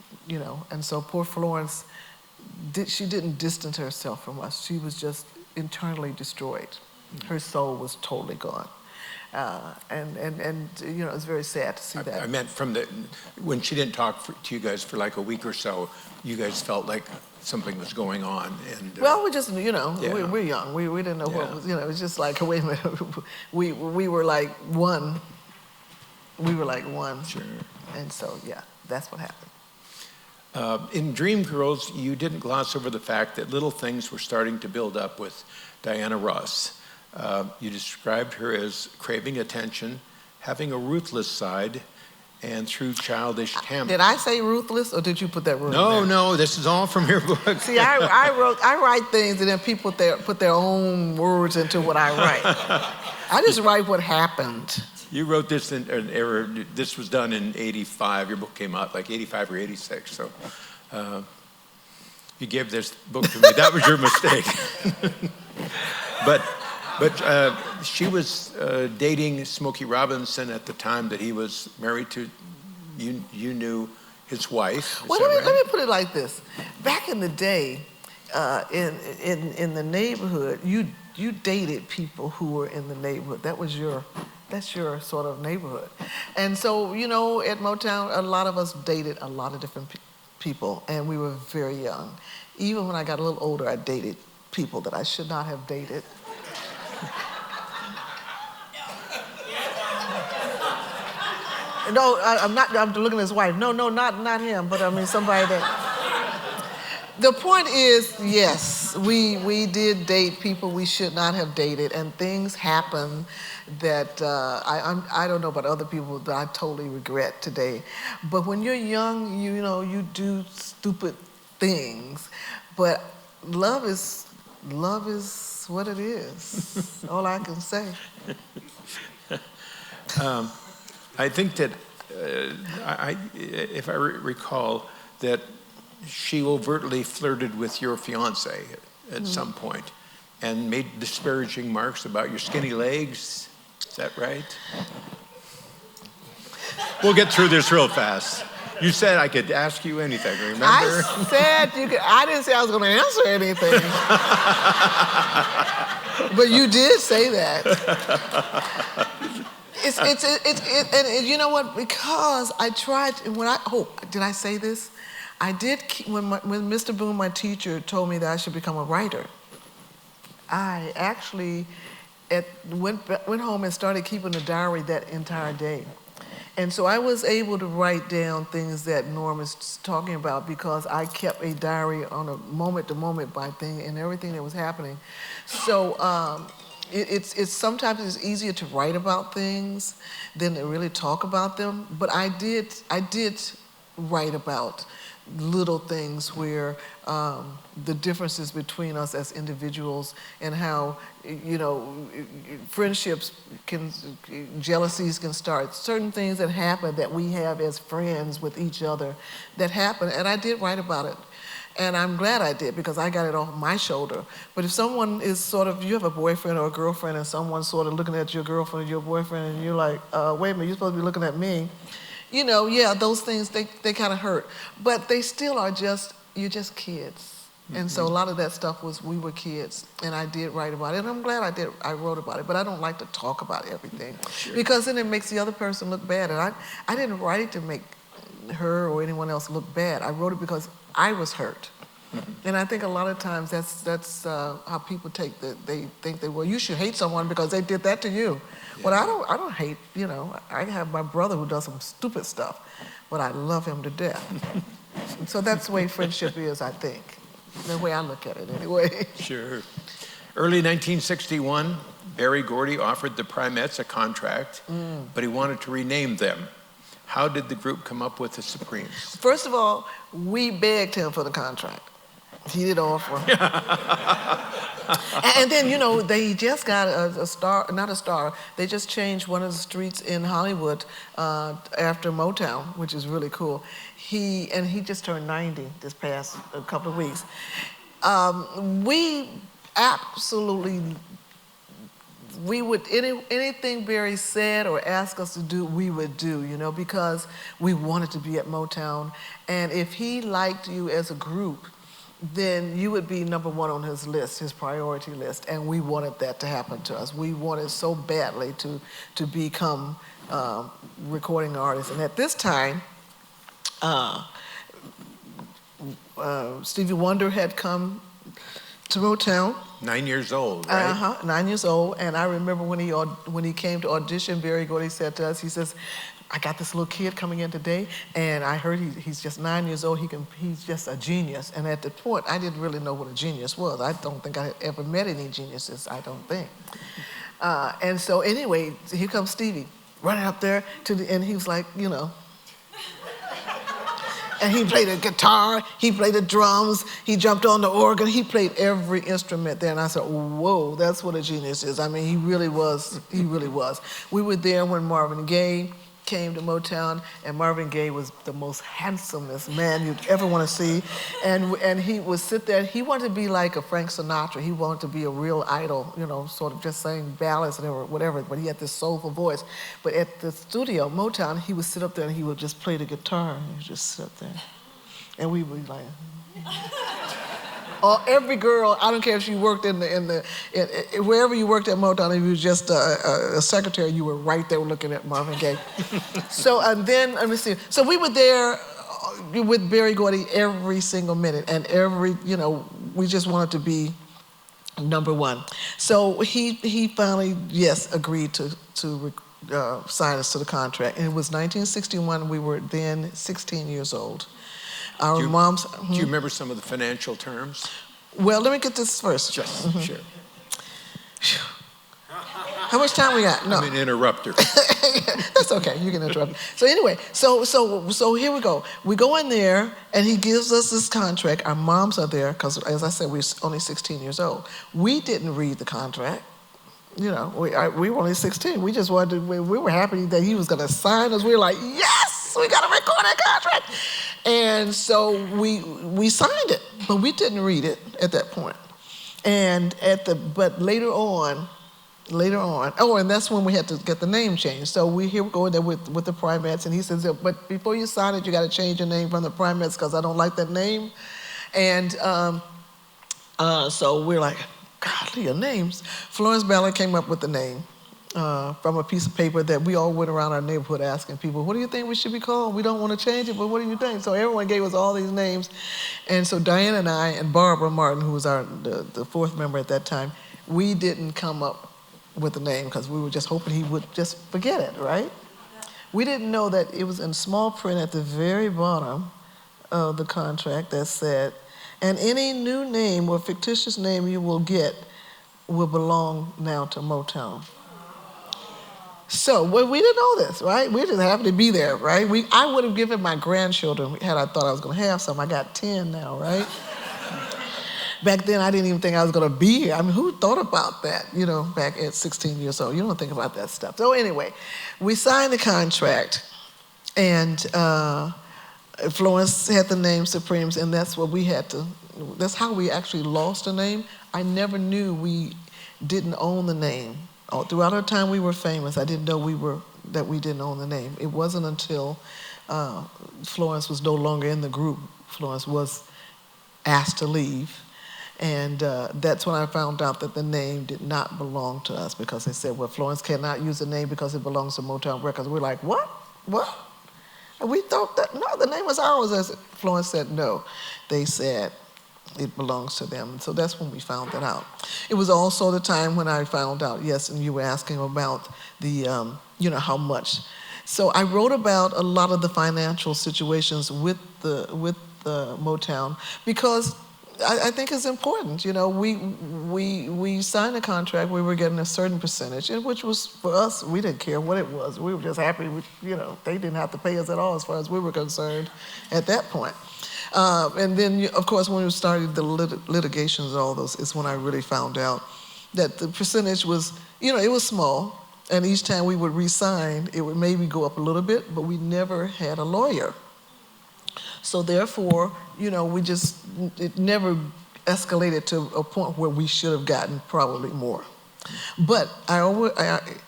and so poor Florence, she didn't distance herself from us. She was just internally destroyed. Her soul was totally gone. And it's very sad to see that. I meant when she didn't talk to you guys for like a week or so, you guys felt like something was going on. And well, we just, we're young. We didn't know what was, it was just like, wait a minute, we were like one. We were like one. Sure. And so, that's what happened. In Dreamgirls, you didn't gloss over the fact that little things were starting to build up with Diana Ross. You described her as craving attention, having a ruthless side, and through childish temper. Did I say ruthless, or did you put that word in there? No, this is all from your book. See, I write things, and then people put their own words into what I write. I just write what happened. You wrote this in an era, this was done in 85. Your book came out like 85 or 86, so you gave this book to me. That was your mistake. But she was dating Smokey Robinson at the time that he was married to, you knew his wife. Well, let me put it like this. Back in the day, in the neighborhood, you dated people who were in the neighborhood. That's your sort of neighborhood. And so, at Motown, a lot of us dated a lot of different people, and we were very young. Even when I got a little older, I dated people that I should not have dated. No, I'm looking at his wife. No, not him, but I mean somebody that. The point is, yes, we did date people we should not have dated, and things happen that I don't know about other people that I totally regret today. But when you're young, you do stupid things, but love is what it is. All I can say. I think that, if I recall, that she overtly flirted with your fiance at some point and made disparaging remarks about your skinny legs. Is that right? We'll get through this real fast. You said I could ask you anything, remember? I said you could. I didn't say I was going to answer anything. But you did say that. And you know what? Because I tried, did I say this? I did, when Mr. Boone, my teacher, told me that I should become a writer, I actually went home and started keeping a diary that entire day. And so I was able to write down things that Norm is talking about because I kept a diary on a moment-to-moment by thing and everything that was happening. So it's sometimes it's easier to write about things than to really talk about them. But I did write about little things where the differences between us as individuals and how, friendships jealousies can start. Certain things that happen that we have as friends with each other that happen, and I did write about it. And I'm glad I did because I got it off my shoulder. But if someone is you have a boyfriend or a girlfriend and someone's sort of looking at your girlfriend or your boyfriend and you're like, wait a minute, you're supposed to be looking at me. you know, yeah, those things, they kind of hurt. But they still are you're just kids. And so a lot of that stuff was, we were kids, and I did write about it, and I'm glad I wrote about it, but I don't like to talk about everything. Sure. Because then it makes the other person look bad, and I didn't write it to make her or anyone else look bad. I wrote it because I was hurt. And I think a lot of times that's how people take that. They think that, well, you should hate someone because they did that to you. Yeah. Well, I don't hate, you know. I have my brother who does some stupid stuff, but I love him to death. So that's the way friendship is, I think. The way I look at it, anyway. Sure. Early 1961, Berry Gordy offered the Primettes a contract, but he wanted to rename them. How did the group come up with the Supremes? First of all, we begged him for the contract. He did offer. And then, you know, they just got a star, not a star, they just changed one of the streets in Hollywood after Motown, which is really cool. He just turned 90 this past couple of weeks. We absolutely, we would, anything Barry said or asked us to do, we would do, you know, because we wanted to be at Motown. And if he liked you as a group, then you would be number one on his list, his priority list, and we wanted that to happen to us. We wanted so badly to become recording artists. And at this time, Stevie Wonder had come to Motown. 9 years old, right? 9 years old. And I remember when he came to audition, Berry Gordy said to us, he says, I got this little kid coming in today, and I heard he's just 9 years old. He's just a genius. And at the point, I didn't really know what a genius was. I don't think I had ever met any geniuses, I don't think. And so anyway, here comes Stevie, running up there and he was like, you know, and he played the guitar, he played the drums, he jumped on the organ, he played every instrument there. And I said, whoa, that's what a genius is. I mean, he really was, he really was. We were there when Marvin Gaye came to Motown, and Marvin Gaye was the most handsomest man you'd ever want to see. And he would sit there, he wanted to be like a Frank Sinatra. He wanted to be a real idol, you know, sort of just saying ballads and whatever, but he had this soulful voice. But at the studio, Motown, he would sit up there and he would just play the guitar, and he would just sit up there. And we would be like, every girl, I don't care if she worked in wherever you worked at Motown, if you was just a secretary, you were right there looking at Marvin Gaye. So, and then, let me see. So we were there with Berry Gordy every single minute, and you know, we just wanted to be number one. So he finally, yes, agreed to sign us to the contract. And it was 1961, we were then 16 years old. Our moms. Do you remember some of the financial terms? Well, let me get this first. Just, sure. How much time we got? No. I'm an interrupter. That's okay. You can interrupt. So anyway, so here we go. We go in there, and he gives us this contract. Our moms are there because, as I said, we're only 16 years old. We didn't read the contract. You know, we were only 16. We just wanted to, we were happy that he was going to sign us. We were like, yes, we got to record that contract. And so we signed it, but we didn't read it at that point. But later on, and that's when we had to get the name changed. So here we go there with the Primettes, and he says, but before you sign it, you got to change your name from the Primettes because I don't like that name. And so we're like, golly, your names. Florence Ballard came up with the name from a piece of paper that we all went around our neighborhood asking people, what do you think we should be called? We don't want to change it, but what do you think? So everyone gave us all these names. And so Diane and I and Barbara Martin, who was the fourth member at that time, we didn't come up with the name because we were just hoping he would just forget it, right? We didn't know that it was in small print at the very bottom of the contract that said, and any new name or fictitious name you will get will belong now to Motown. So, well, we didn't know this, right? We just happened to be there, right? I would have given my grandchildren, had I thought I was going to have some. I got 10 now, right? Back then, I didn't even think I was going to be here. I mean, who thought about that, you know, back at 16 years old? You don't think about that stuff. So anyway, we signed the contract, and Florence had the name Supremes, and that's what we had to, that's how we actually lost the name. I never knew we didn't own the name. Throughout our time we were famous, I didn't know we were that we didn't own the name. It wasn't until Florence was no longer in the group. Florence was asked to leave. And that's when I found out that the name did not belong to us, because they said, well, Florence cannot use the name because it belongs to Motown Records. We're like, what? What? And we thought that, no, the name was ours. Florence said, no. They said it belongs to them. And so that's when we found that out. It was also the time when I found out, yes, and you were asking about the, how much. So I wrote about a lot of the financial situations with the Motown, because I think it's important. We signed a contract. We were getting a certain percentage, which was, for us, we didn't care what it was. We were just happy. They didn't have to pay us at all, as far as we were concerned, at that point. And then, of course, when we started the litigations, all those, is when I really found out that the percentage was, it was small. And each time we would re-sign, it would maybe go up a little bit, but we never had a lawyer. So therefore, it never escalated to a point where we should have gotten probably more. But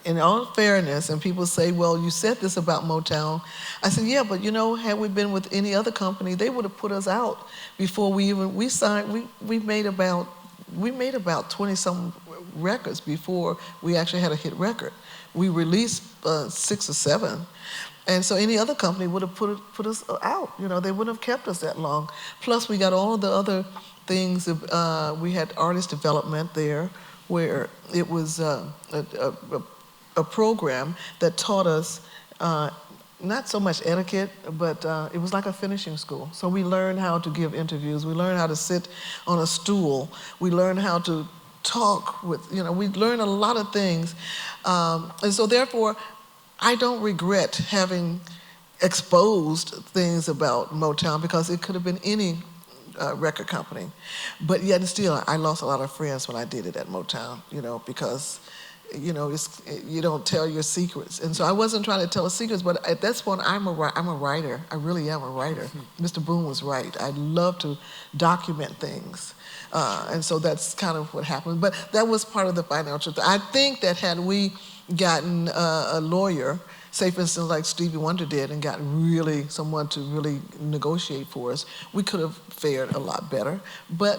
in all fairness, and people say, well, you said this about Motown. I said, yeah, but had we been with any other company, they would have put us out before we signed. We made about 20-some records before we actually had a hit record. We released 6 or 7. And so any other company would have put us out. They wouldn't have kept us that long. Plus, we got all the other things. We had artist development there, where it was a program that taught us not so much etiquette, but it was like a finishing school. So we learned how to give interviews. We learned how to sit on a stool. We learned how to talk with, we learned a lot of things. And so therefore, I don't regret having exposed things about Motown, because it could have been any record company. But yet and still, I lost a lot of friends when I did it at Motown, because, you don't tell your secrets. And so I wasn't trying to tell the secrets, but at this point, I'm a writer. I really am a writer. Mr. Boone was right. I love to document things. And so that's kind of what happened. But that was part of the financial thing. I think that had we gotten a lawyer, say for instance like Stevie Wonder did, and gotten someone to really negotiate for us, we could have fared a lot better. But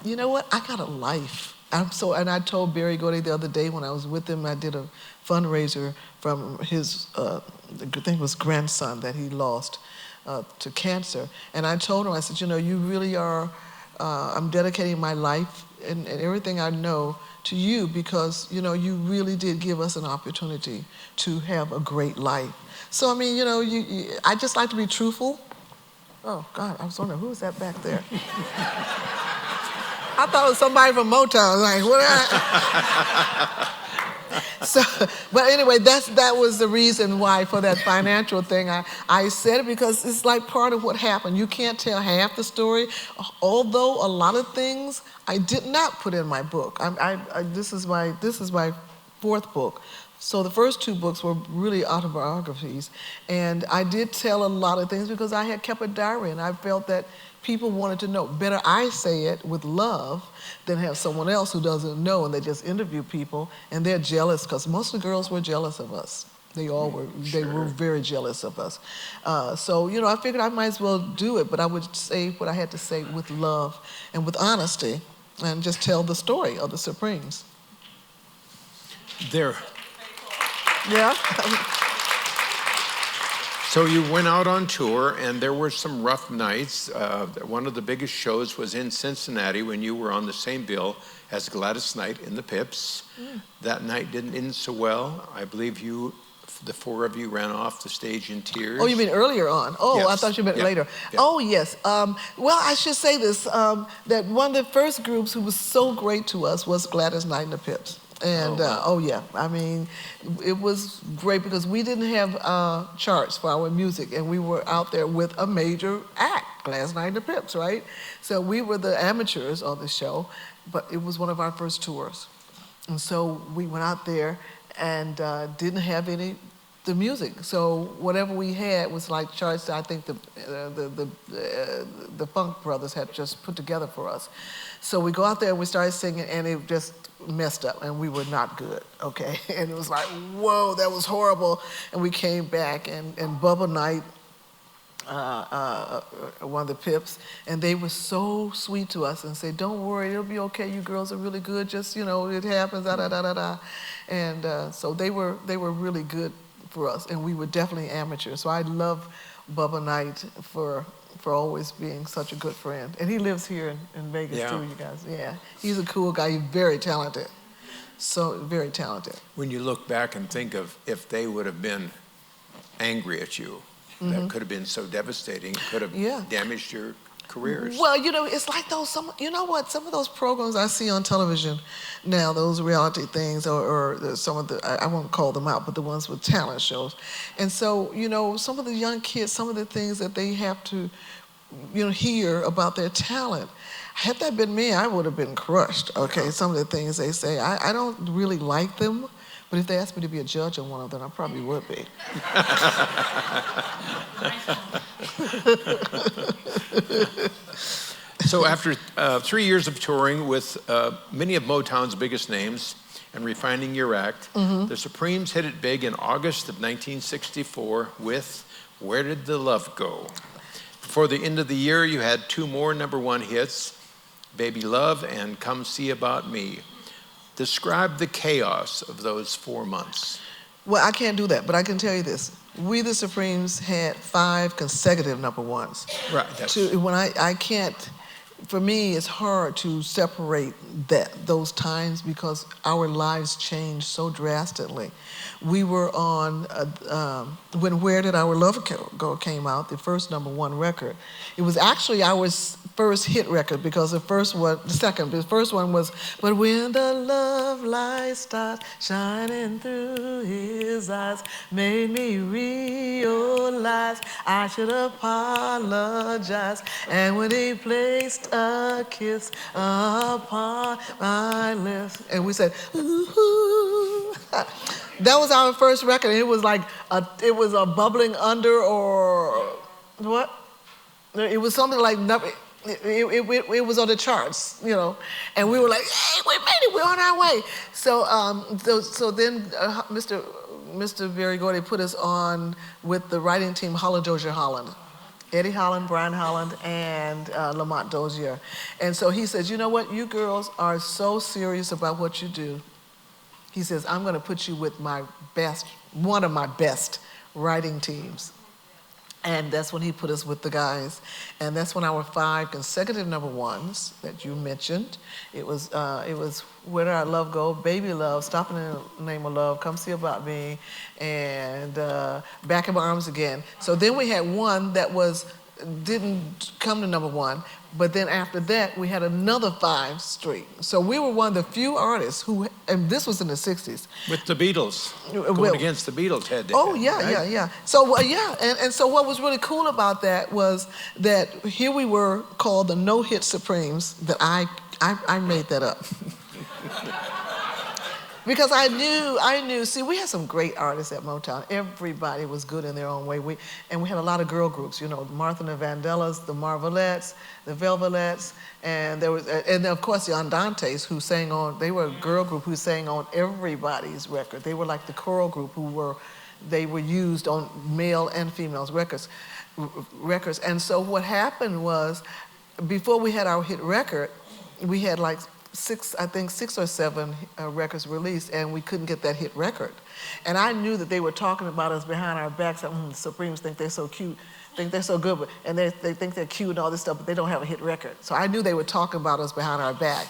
you know what? I got a life. And I told Barry Gordy the other day when I was with him, I did a fundraiser from his, I think it was grandson that he lost to cancer. And I told him, I said, you really are, I'm dedicating my life and everything I know to you, because you really did give us an opportunity to have a great life. So I mean, I just like to be truthful. Oh God, I was wondering who was that back there. I thought it was somebody from Motown. Like what? So, but anyway, that was the reason why for that financial thing. I said it because it's like part of what happened. You can't tell half the story, although a lot of things I did not put in my book. This is my 4th book. So the first 2 books were really autobiographies, and I did tell a lot of things because I had kept a diary, and I felt that people wanted to know. Better I say it with love than have someone else who doesn't know, and they just interview people, and they're jealous, because most of the girls were jealous of us. They all were. Sure. They were very jealous of us. So, I figured I might as well do it, but I would say what I had to say with love and with honesty, and just tell the story of the Supremes. There. Yeah. So you went out on tour, and there were some rough nights. One of the biggest shows was in Cincinnati when you were on the same bill as Gladys Knight in the Pips. That night didn't end so well. I believe the 4 of you ran off the stage in tears. Oh, you mean earlier on? Oh, yes. I thought you meant later. Yeah. Oh, yes. Well, I should say this, that one of the first groups who was so great to us was Gladys Knight and the Pips. And, I mean, it was great because we didn't have charts for our music, and we were out there with a major act, Gladys Knight and the Pips, right? So we were the amateurs on the show, but it was one of our first tours. And so we went out there and didn't have any the music. So whatever we had was like charts that I think the Funk Brothers had just put together for us. So we go out there and we started singing, and it just messed up, and we were not good, okay? And it was like, whoa, that was horrible. And we came back, and Bubba Knight, one of the Pips, and they were so sweet to us and said, don't worry, it'll be okay, you girls are really good, just, you know, it happens, da da da da da. And so they were really good for us, and we were definitely amateurs. So I love Bubba Knight for always being such a good friend. And he lives here in Vegas too, you guys. Yeah, he's a cool guy, he's very talented. So, very talented. When you look back and think of if they would have been angry at you, that could have been so devastating, could have damaged your careers. Well, you know, it's like those, you know what, some of those programs I see on television now, those reality things, or some of the, I won't call them out, but the ones with talent shows. And so, you know, some of the young kids, some of the things that they have to, you know, hear about their talent. Had that been me, I would have been crushed, okay? Some of the things they say, I don't really like them, but if they asked me to be a judge on one of them, I probably would be. So after 3 years of touring with many of Motown's biggest names and refining your act, the Supremes hit it big in August of 1964 with Where Did the Love Go? Before the end of the year, you had 2 more #1 hits, Baby Love and Come See About Me. Describe the chaos of those 4 months. Well, I can't do that, but I can tell you this. We, the Supremes, had 5 consecutive #1s. Right. When I can't, for me, it's hard to separate those times because our lives changed so drastically. We were on, when Where Did Our Love Go came out, the first #1 record. It was actually our first hit record because the first one was, but when the love light starts shining through his eyes, made me realize I should apologize. And when he placed a kiss upon my lips, and we said, ooh. That was our first record. It was like it was a bubbling under or what? It was something like it was on the charts, you know, and we were like, hey, we made it, we're on our way. So so then Mr. Berry Gordy put us on with the writing team Dozier Holland. Eddie Holland, Brian Holland, and Lamont Dozier. And so he says, you know what, you girls are so serious about what you do. He says, I'm going to put you with one of my best writing teams. And that's when he put us with the guys. And that's when our 5 consecutive #1s that you mentioned, it was Where Did Our Love Go, Baby Love, Stopping in the Name of Love, Come See About Me, and Back in My Arms Again. So then we had one that didn't come to #1, but then after that, we had another 5 streak. So we were one of the few artists who, and this was in the 60s. With the Beatles, going against the Beatles head to Oh, head, yeah, right? yeah. So, and so what was really cool about that was that here we were called the No-Hit Supremes, that I made that up. Because I knew, see, we had some great artists at Motown. Everybody was good in their own way. We had a lot of girl groups, you know, Martha and the Vandellas, the Marvelettes, the Velvelettes, and then of course the Andantes who they were a girl group who sang on everybody's record. They were like the choral group they were used on male and females records. And so what happened was, before we had our hit record, we had like 6 or 7 records released, and we couldn't get that hit record. And I knew that they were talking about us behind our backs. The Supremes think they're so cute, think they're so good, and they think they're cute and all this stuff, but they don't have a hit record. So I knew they were talking about us behind our back,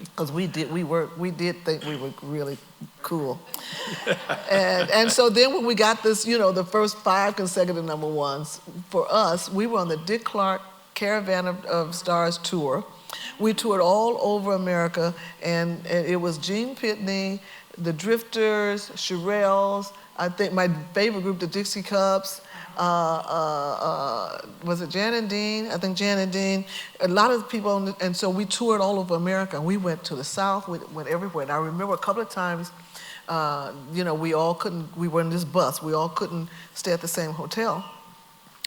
because we did think we were really cool. and so then when we got this, you know, the first 5 consecutive #1s for us, we were on the Dick Clark Caravan of Stars tour. We toured all over America, and it was Gene Pitney, the Drifters, Shirelles, I think my favorite group, the Dixie Cups, was it Jan and Dean? I think Jan and Dean. A lot of people, and so we toured all over America. We went to the South, we went everywhere. And I remember a couple of times we were in this bus. We all couldn't stay at the same hotel.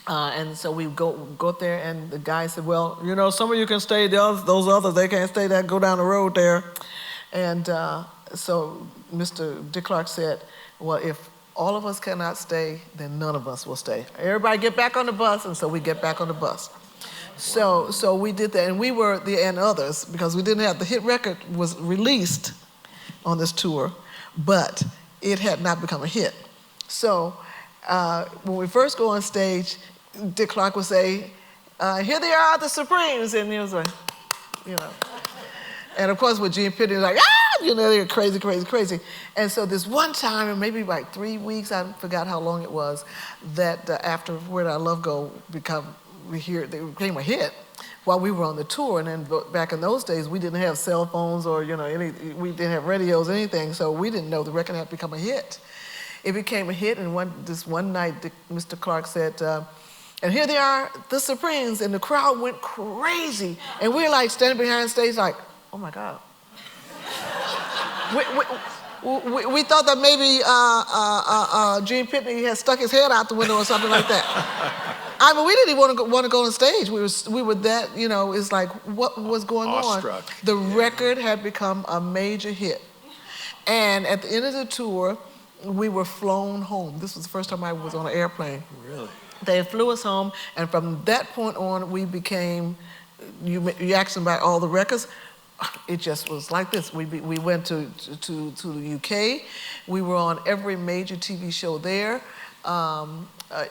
And so we go up there, and the guy said, well, some of you can stay, those others, they can't stay there, go down the road there. And so Mr. Dick Clark said, well, if all of us cannot stay, then none of us will stay. Everybody get back on the bus, and so we get back on the bus. So we did that, and we were and others, because we didn't have, the hit record was released on this tour, but it had not become a hit. So when we first go on stage, Dick Clark would say, here they are, the Supremes, and he was like, And of course with Gene Pitney, was like, they're crazy, crazy, crazy. And so this one time, and maybe like 3 weeks, I forgot how long it was, that after Where Did Our Love Go they became a hit while we were on the tour. And then back in those days, we didn't have cell phones or, we didn't have radios or anything, so we didn't know the record had become a hit. It became a hit, and this one night, Mr. Clark said, and here they are, the Supremes, and the crowd went crazy. And we're like standing behind stage like, oh my God. We thought that maybe Gene Pitney had stuck his head out the window or something like that. I mean, we didn't even want to go on stage. We were that, it's like, what was going Awestruck. on? The record had become a major hit. And at the end of the tour, we were flown home. This was the first time I was on an airplane. Really? They flew us home, and from that point on, we became, you asked them about all the records, it just was like this. We went to the UK. We were on every major TV show there.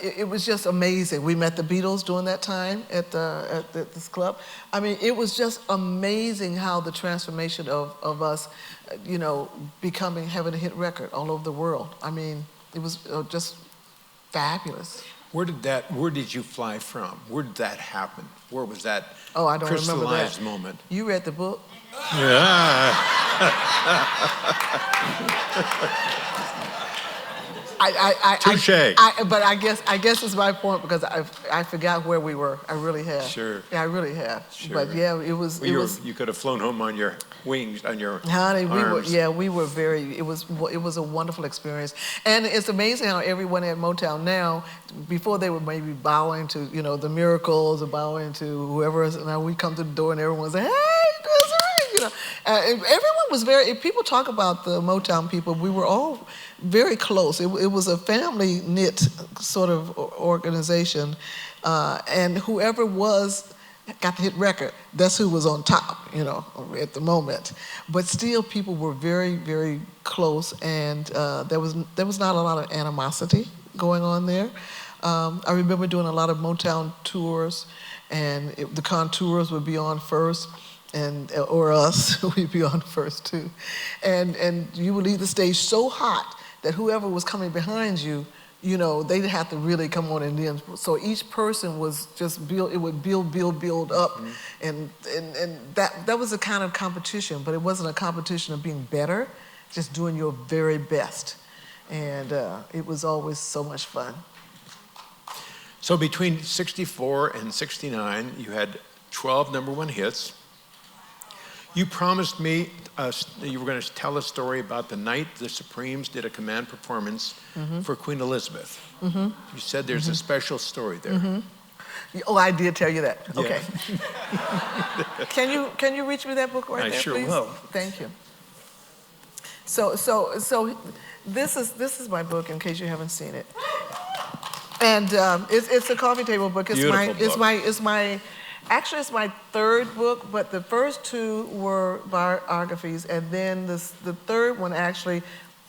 It was just amazing. We met the Beatles during that time at this club. I mean, it was just amazing how the transformation of us, having a hit record all over the world. I mean, it was just fabulous. Where did you fly from? Where did that happen? Where was that I don't remember that. crystallized moment? You read the book? Yeah. Touche. But I guess it's my point, because I forgot where we were. I really have. Sure. Yeah, I really have. Sure. But yeah, it was. You could have flown home on your wings, on your arms. We were very. It was a wonderful experience, and it's amazing how everyone at Motown now, before they were maybe bowing to the Miracles or bowing to whoever else, now we come to the door and everyone's like, hey, everyone was very. If people talk about the Motown people, we were all very close. It was a family knit sort of organization, and whoever got the hit record, that's who was on top, at the moment. But still, people were very, very close, and there was not a lot of animosity going on there. I remember doing a lot of Motown tours, and the Contours would be on first, or us, we'd be on first too. And you would leave the stage so hot that whoever was coming behind you, they'd have to really come on, and then, so each person was just build up, and that was a kind of competition, but it wasn't a competition of being better, just doing your very best. And it was always so much fun. So between 64 and 69, you had 12 #1 hits. You promised me you were going to tell a story about the night the Supremes did a command performance for Queen Elizabeth. You said there's a special story there. Oh, I did tell you that. Yeah. Okay. Can you reach me that book right there, sure please? will. Thank you. So this is my book, in case you haven't seen it. And it's a coffee table book. Actually, it's my third book, but the first two were biographies, and then the third one actually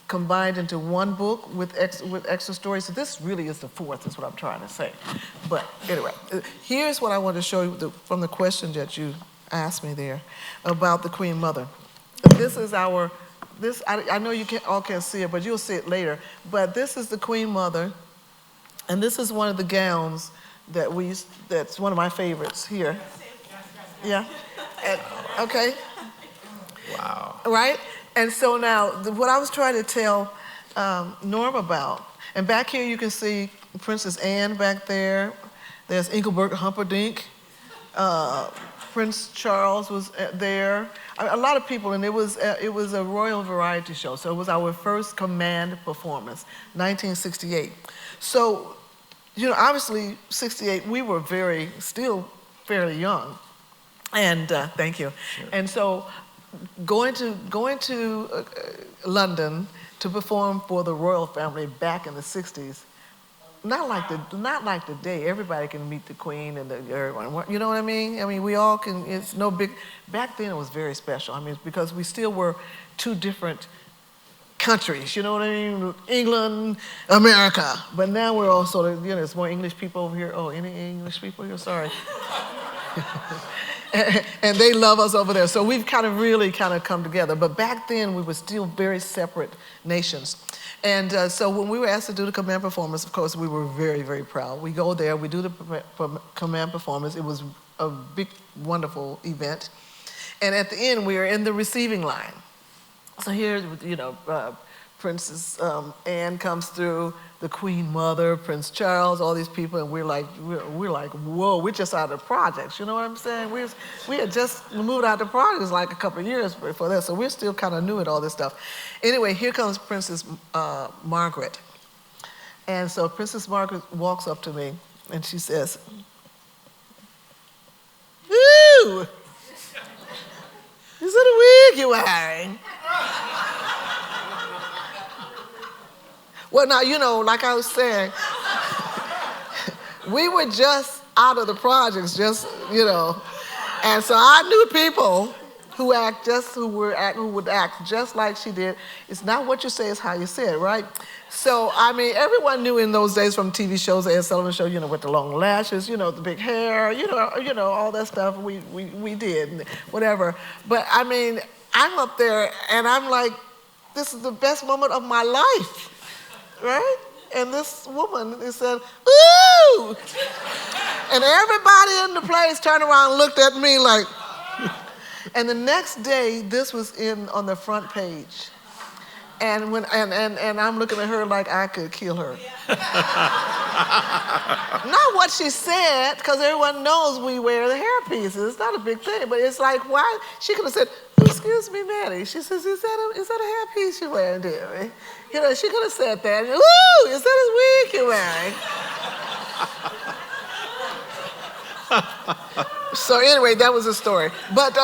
combined into one book with extra stories. So this really is the fourth, is what I'm trying to say. But anyway, here's what I want to show you from the question that you asked me there about the Queen Mother. This is I know you all can't see it, but you'll see it later. But this is the Queen Mother, and this is one of the gowns that's one of my favorites here. Yeah. Okay. Wow. Right? And so now, what I was trying to tell Norm about, and back here you can see Princess Anne back there. There's Engelbert Humperdinck, Prince Charles was there. A lot of people, and it was a royal variety show. So it was our first command performance, 1968. So, you know, obviously, 68, we were still fairly young. And thank you. Sure. And so going to London to perform for the royal family back in the 60s, not like today. Everybody can meet the Queen and everyone. You know what I mean? I mean, we all can. It's no big. Back then, it was very special. I mean, because we still were two different countries. You know what I mean? England, America. But now we're all sort of. You know, there's more English people over here. Oh, any English people here? Sorry. And they love us over there. So we've really come together. But back then, we were still very separate nations. And so when we were asked to do the command performance, of course, we were very, very proud. We go there, we do the command performance. It was a big, wonderful event. And at the end, we are in the receiving line. So here, you know, Princess Anne comes through, the Queen Mother, Prince Charles, all these people, and we're like, whoa, we're just out of the projects, you know what I'm saying? We had just moved out of the projects like a couple of years before that, so we're still kind of new at all this stuff. Anyway, here comes Princess Margaret. And so Princess Margaret walks up to me, and she says, "Ooh, is that a wig you're wearing?" Well, now, you know, like I was saying, we were just out of the projects, just, you know. And so I knew people who would act just like she did. It's not what you say, it's how you say it, right? So, I mean, everyone knew in those days from TV shows, the Ed Sullivan Show, you know, with the long lashes, you know, the big hair, you know, all that stuff we did, whatever. But, I mean, I'm up there, and I'm like, this is the best moment of my life. Right? And this woman, they said, "Ooh!" And everybody in the place turned around and looked at me like, and the next day, this was on the front page. And and I'm looking at her like I could kill her. Not what she said, because everyone knows we wear the hairpieces. It's not a big thing, but it's like, why? She could have said, "Excuse me, Maddie." She says, is that a hairpiece you're wearing, dearie? You know, she could have said that. "Ooh, is that a wig you're wearing?" So anyway, that was a story. But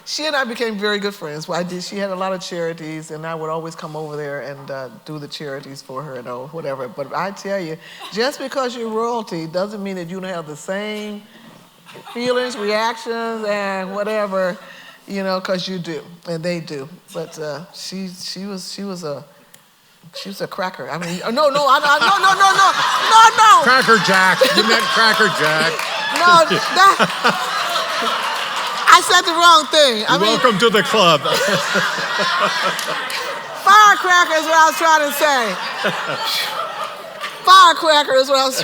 she and I became very good friends. She had a lot of charities, and I would always come over there and do the charities for her and whatever. But I tell you, just because you're royalty doesn't mean that you don't have the same feelings, reactions, and whatever, you know, because you do, and they do. But she was a cracker. I mean, no. Cracker Jack. You meant Cracker Jack. No, I said the wrong thing. Welcome to the club. Firecracker is what I was trying to say. Firecracker is what I was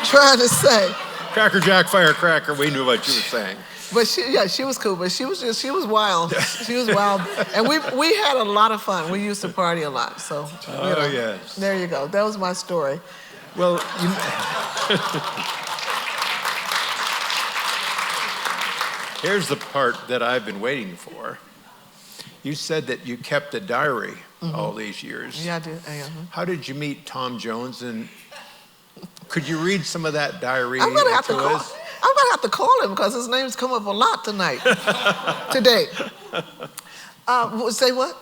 trying to say. Cracker Jack, firecracker. We knew what you were saying. But she was cool. But she was wild. She was wild, and we had a lot of fun. We used to party a lot. So Yes. There you go. That was my story. Well, here's the part that I've been waiting for. You said that you kept a diary all these years. Yeah, I did. How did you meet Tom Jones? And could you read some of that diary I'm gonna have to call him because his name's come up a lot today. Say what?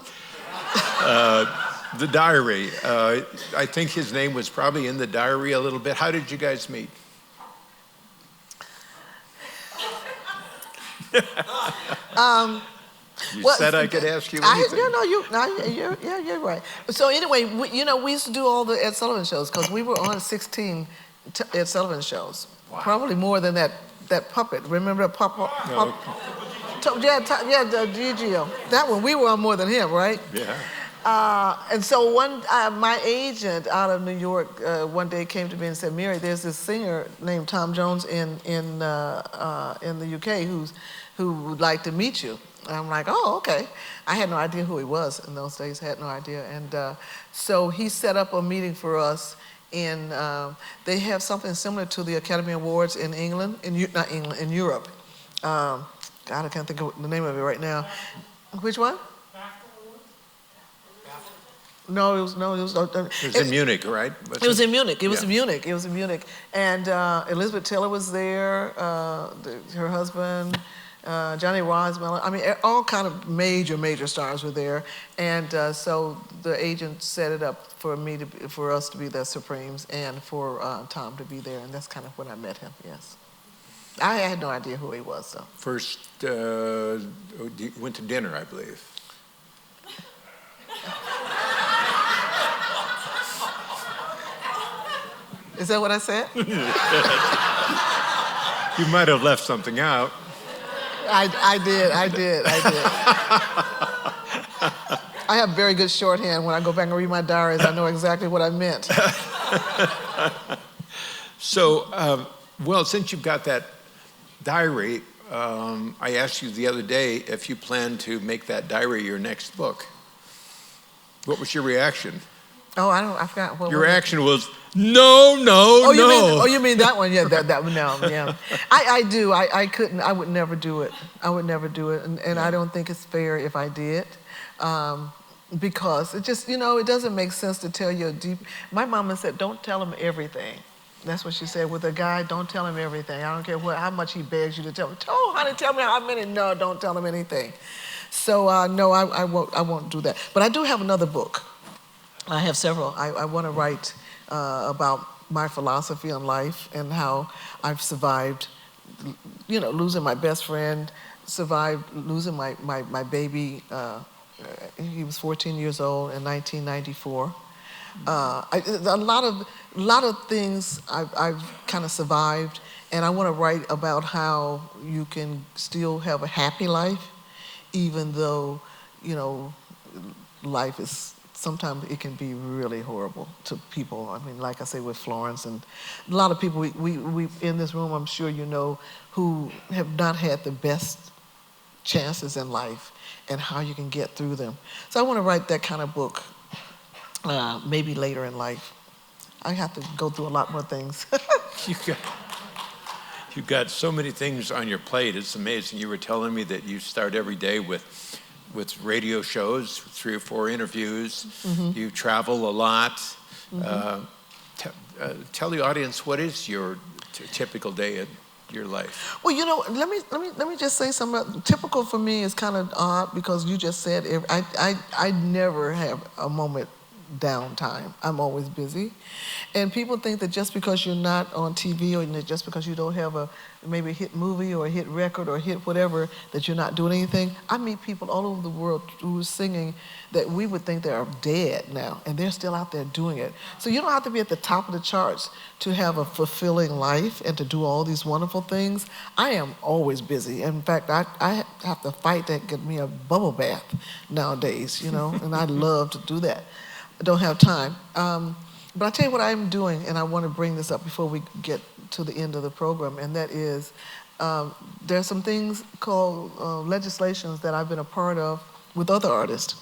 The diary. I think his name was probably in the diary a little bit. How did you guys meet? You said I could ask you anything. You're right. So anyway, we used to do all the Ed Sullivan shows because we were on 16 Ed Sullivan shows. Wow. Probably more than that puppet. Remember that puppet? Gigio. That one, we were on more than him, right? Yeah. And so my agent out of New York one day came to me and said, "Mary, there's this singer named Tom Jones in the UK who would like to meet you." And I'm like, "Oh, okay." I had no idea who he was in those days. Had no idea. And so he set up a meeting for us in. They have something similar to the Academy Awards in England, in Europe. God, I can't think of the name of it right now. Which one? No, it was It was in Munich, right? It was in Munich. It was Yeah. in Munich. It was in Munich. And Elizabeth Taylor was there, her husband, Johnny Rosmiller. I mean, all kind of major stars were there. And so the agent set it up for us to be the Supremes and for Tom to be there. And that's kind of when I met him, yes. I had no idea who he was, though. First, you went to dinner, I believe. Is that what I said? You might have left something out. I did. I have very good shorthand. When I go back and read my diaries, I know exactly what I meant. So, well, since you've got that diary, I asked you the other day if you plan to make that diary your next book. What was your reaction? Oh, I forgot. Your reaction was, no. You mean that one? Yeah, that one. No, yeah. I do. I couldn't. I would never do it. And I don't think it's fair if I did, because it just, it doesn't make sense to tell you My mama said, don't tell him everything. That's what she said. With a guy, don't tell him everything. I don't care how much he begs you to tell him. Oh, honey, tell me how many. No, don't tell him anything. So no, I won't do that. But I do have another book. I have several. I want to write about my philosophy on life and how I've survived, losing my best friend, survived losing my baby. He was 14 years old in 1994. A lot of things I've kind of survived, and I want to write about how you can still have a happy life, even though, life is, sometimes it can be really horrible to people. I mean, like I say with Florence and a lot of people we in this room, I'm sure who have not had the best chances in life and how you can get through them. So I want to write that kind of book, maybe later in life. I have to go through a lot more things. You've got so many things on your plate. It's amazing. You were telling me that you start every day with radio shows, 3 or 4 interviews. Mm-hmm. You travel a lot. Mm-hmm. Tell the audience, what is your typical day in your life? Well, let me just say something. Typical for me is kind of odd because you just said I never have a moment downtime. I'm always busy. And people think that just because you're not on TV or just because you don't have maybe a hit movie or a hit record or a hit whatever, that you're not doing anything. I meet people all over the world who are singing that we would think they are dead now, and they're still out there doing it. So you don't have to be at the top of the charts to have a fulfilling life and to do all these wonderful things. I am always busy. In fact, I have to fight to get me a bubble bath nowadays, and I love to do that. I don't have time. But I'll tell you what I'm doing, and I want to bring this up before we get to the end of the program, and that is there are some things called legislations that I've been a part of with other artists.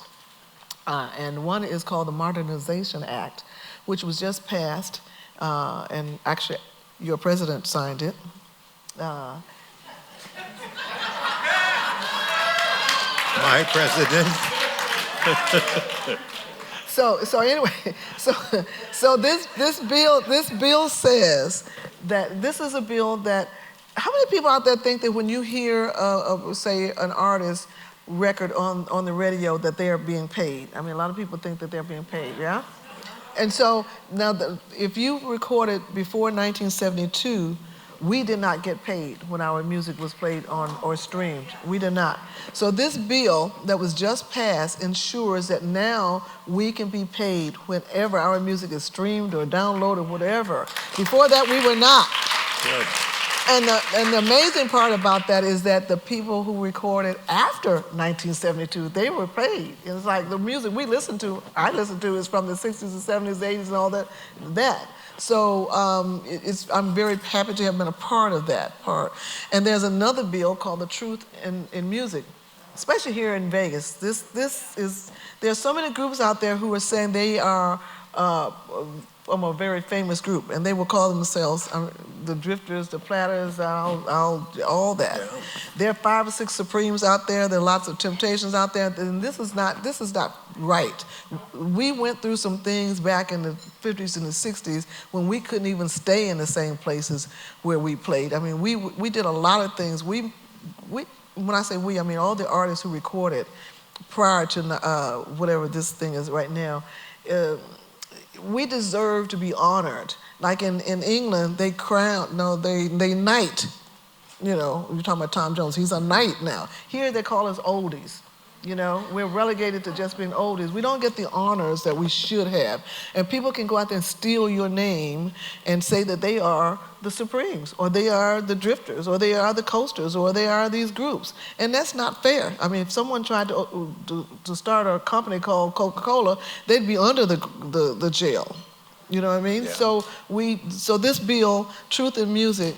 And one is called the Modernization Act, which was just passed, and actually your president signed it. My president. So anyway, so this bill says that this is a bill that, how many people out there think that when you hear say an artist record on the radio that they are being paid? I mean, a lot of people think that they're being paid, yeah? And so now if you recorded before 1972, we did not get paid when our music was played on or streamed. We did not. So this bill that was just passed ensures that now we can be paid whenever our music is streamed or downloaded or whatever. Before that, we were not. Good. And the amazing part about that is that the people who recorded after 1972, they were paid. It's like the music I listen to is from the 60s and 70s, 80s and all that. So I'm very happy to have been a part of that part. And there's another bill called the Truth in Music, especially here in Vegas. There's so many groups out there who are saying they are from a very famous group, and they would call themselves the Drifters, the Platters, all that. Yeah. There are 5 or 6 Supremes out there. There are lots of Temptations out there, and this is not right. We went through some things back in the 50s and the 60s when we couldn't even stay in the same places where we played. I mean, we did a lot of things. When I say we, I mean all the artists who recorded prior to whatever this thing is right now. We deserve to be honored. Like in England, they knight. You know, you're talking about Tom Jones. He's a knight now. Here they call us oldies. You know, we're relegated to just being oldies. We don't get the honors that we should have. And people can go out there and steal your name and say that they are the Supremes, or they are the Drifters, or they are the Coasters, or they are these groups. And that's not fair. I mean, if someone tried to start a company called Coca-Cola, they'd be under the jail. You know what I mean? Yeah. So this bill, Truth in Music,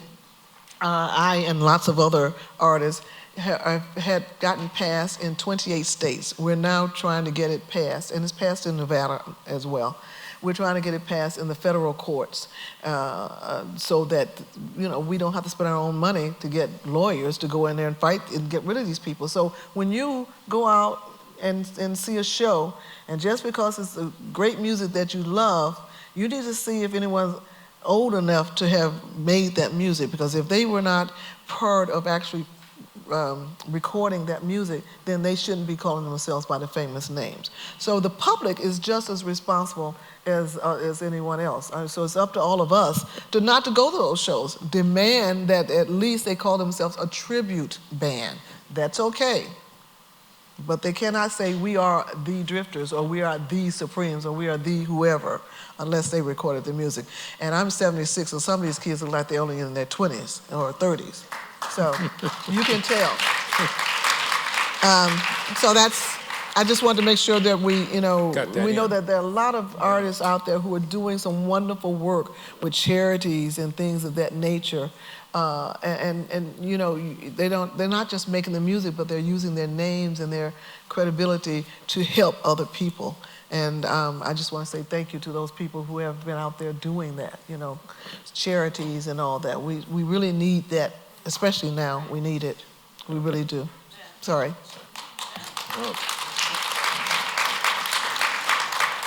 I and lots of other artists had gotten passed in 28 states. We're now trying to get it passed, and it's passed in Nevada as well. We're trying to get it passed in the federal courts so that, you know, we don't have to spend our own money to get lawyers to go in there and fight and get rid of these people. So when you go out and see a show, and just because it's the great music that you love, you need to see if anyone's old enough to have made that music, because if they were not part of actually recording that music, then they shouldn't be calling themselves by the famous names. So the public is just as responsible as anyone else. So it's up to all of us to not to go to those shows. Demand that at least they call themselves a tribute band. That's okay. But they cannot say we are the Drifters, or we are the Supremes, or we are the whoever, unless they recorded the music. And I'm 76, so some of these kids look like they're only in their 20s or 30s. So you can tell. So I just wanted to make sure that we know that there are a lot of artists out there who are doing some wonderful work with charities and things of that nature. And you know, they're not just making the music, but they're using their names and their credibility to help other people. And I just want to say thank you to those people who have been out there doing that, you know, charities and all that. We really need that, especially now. We need it. We really do. Sorry.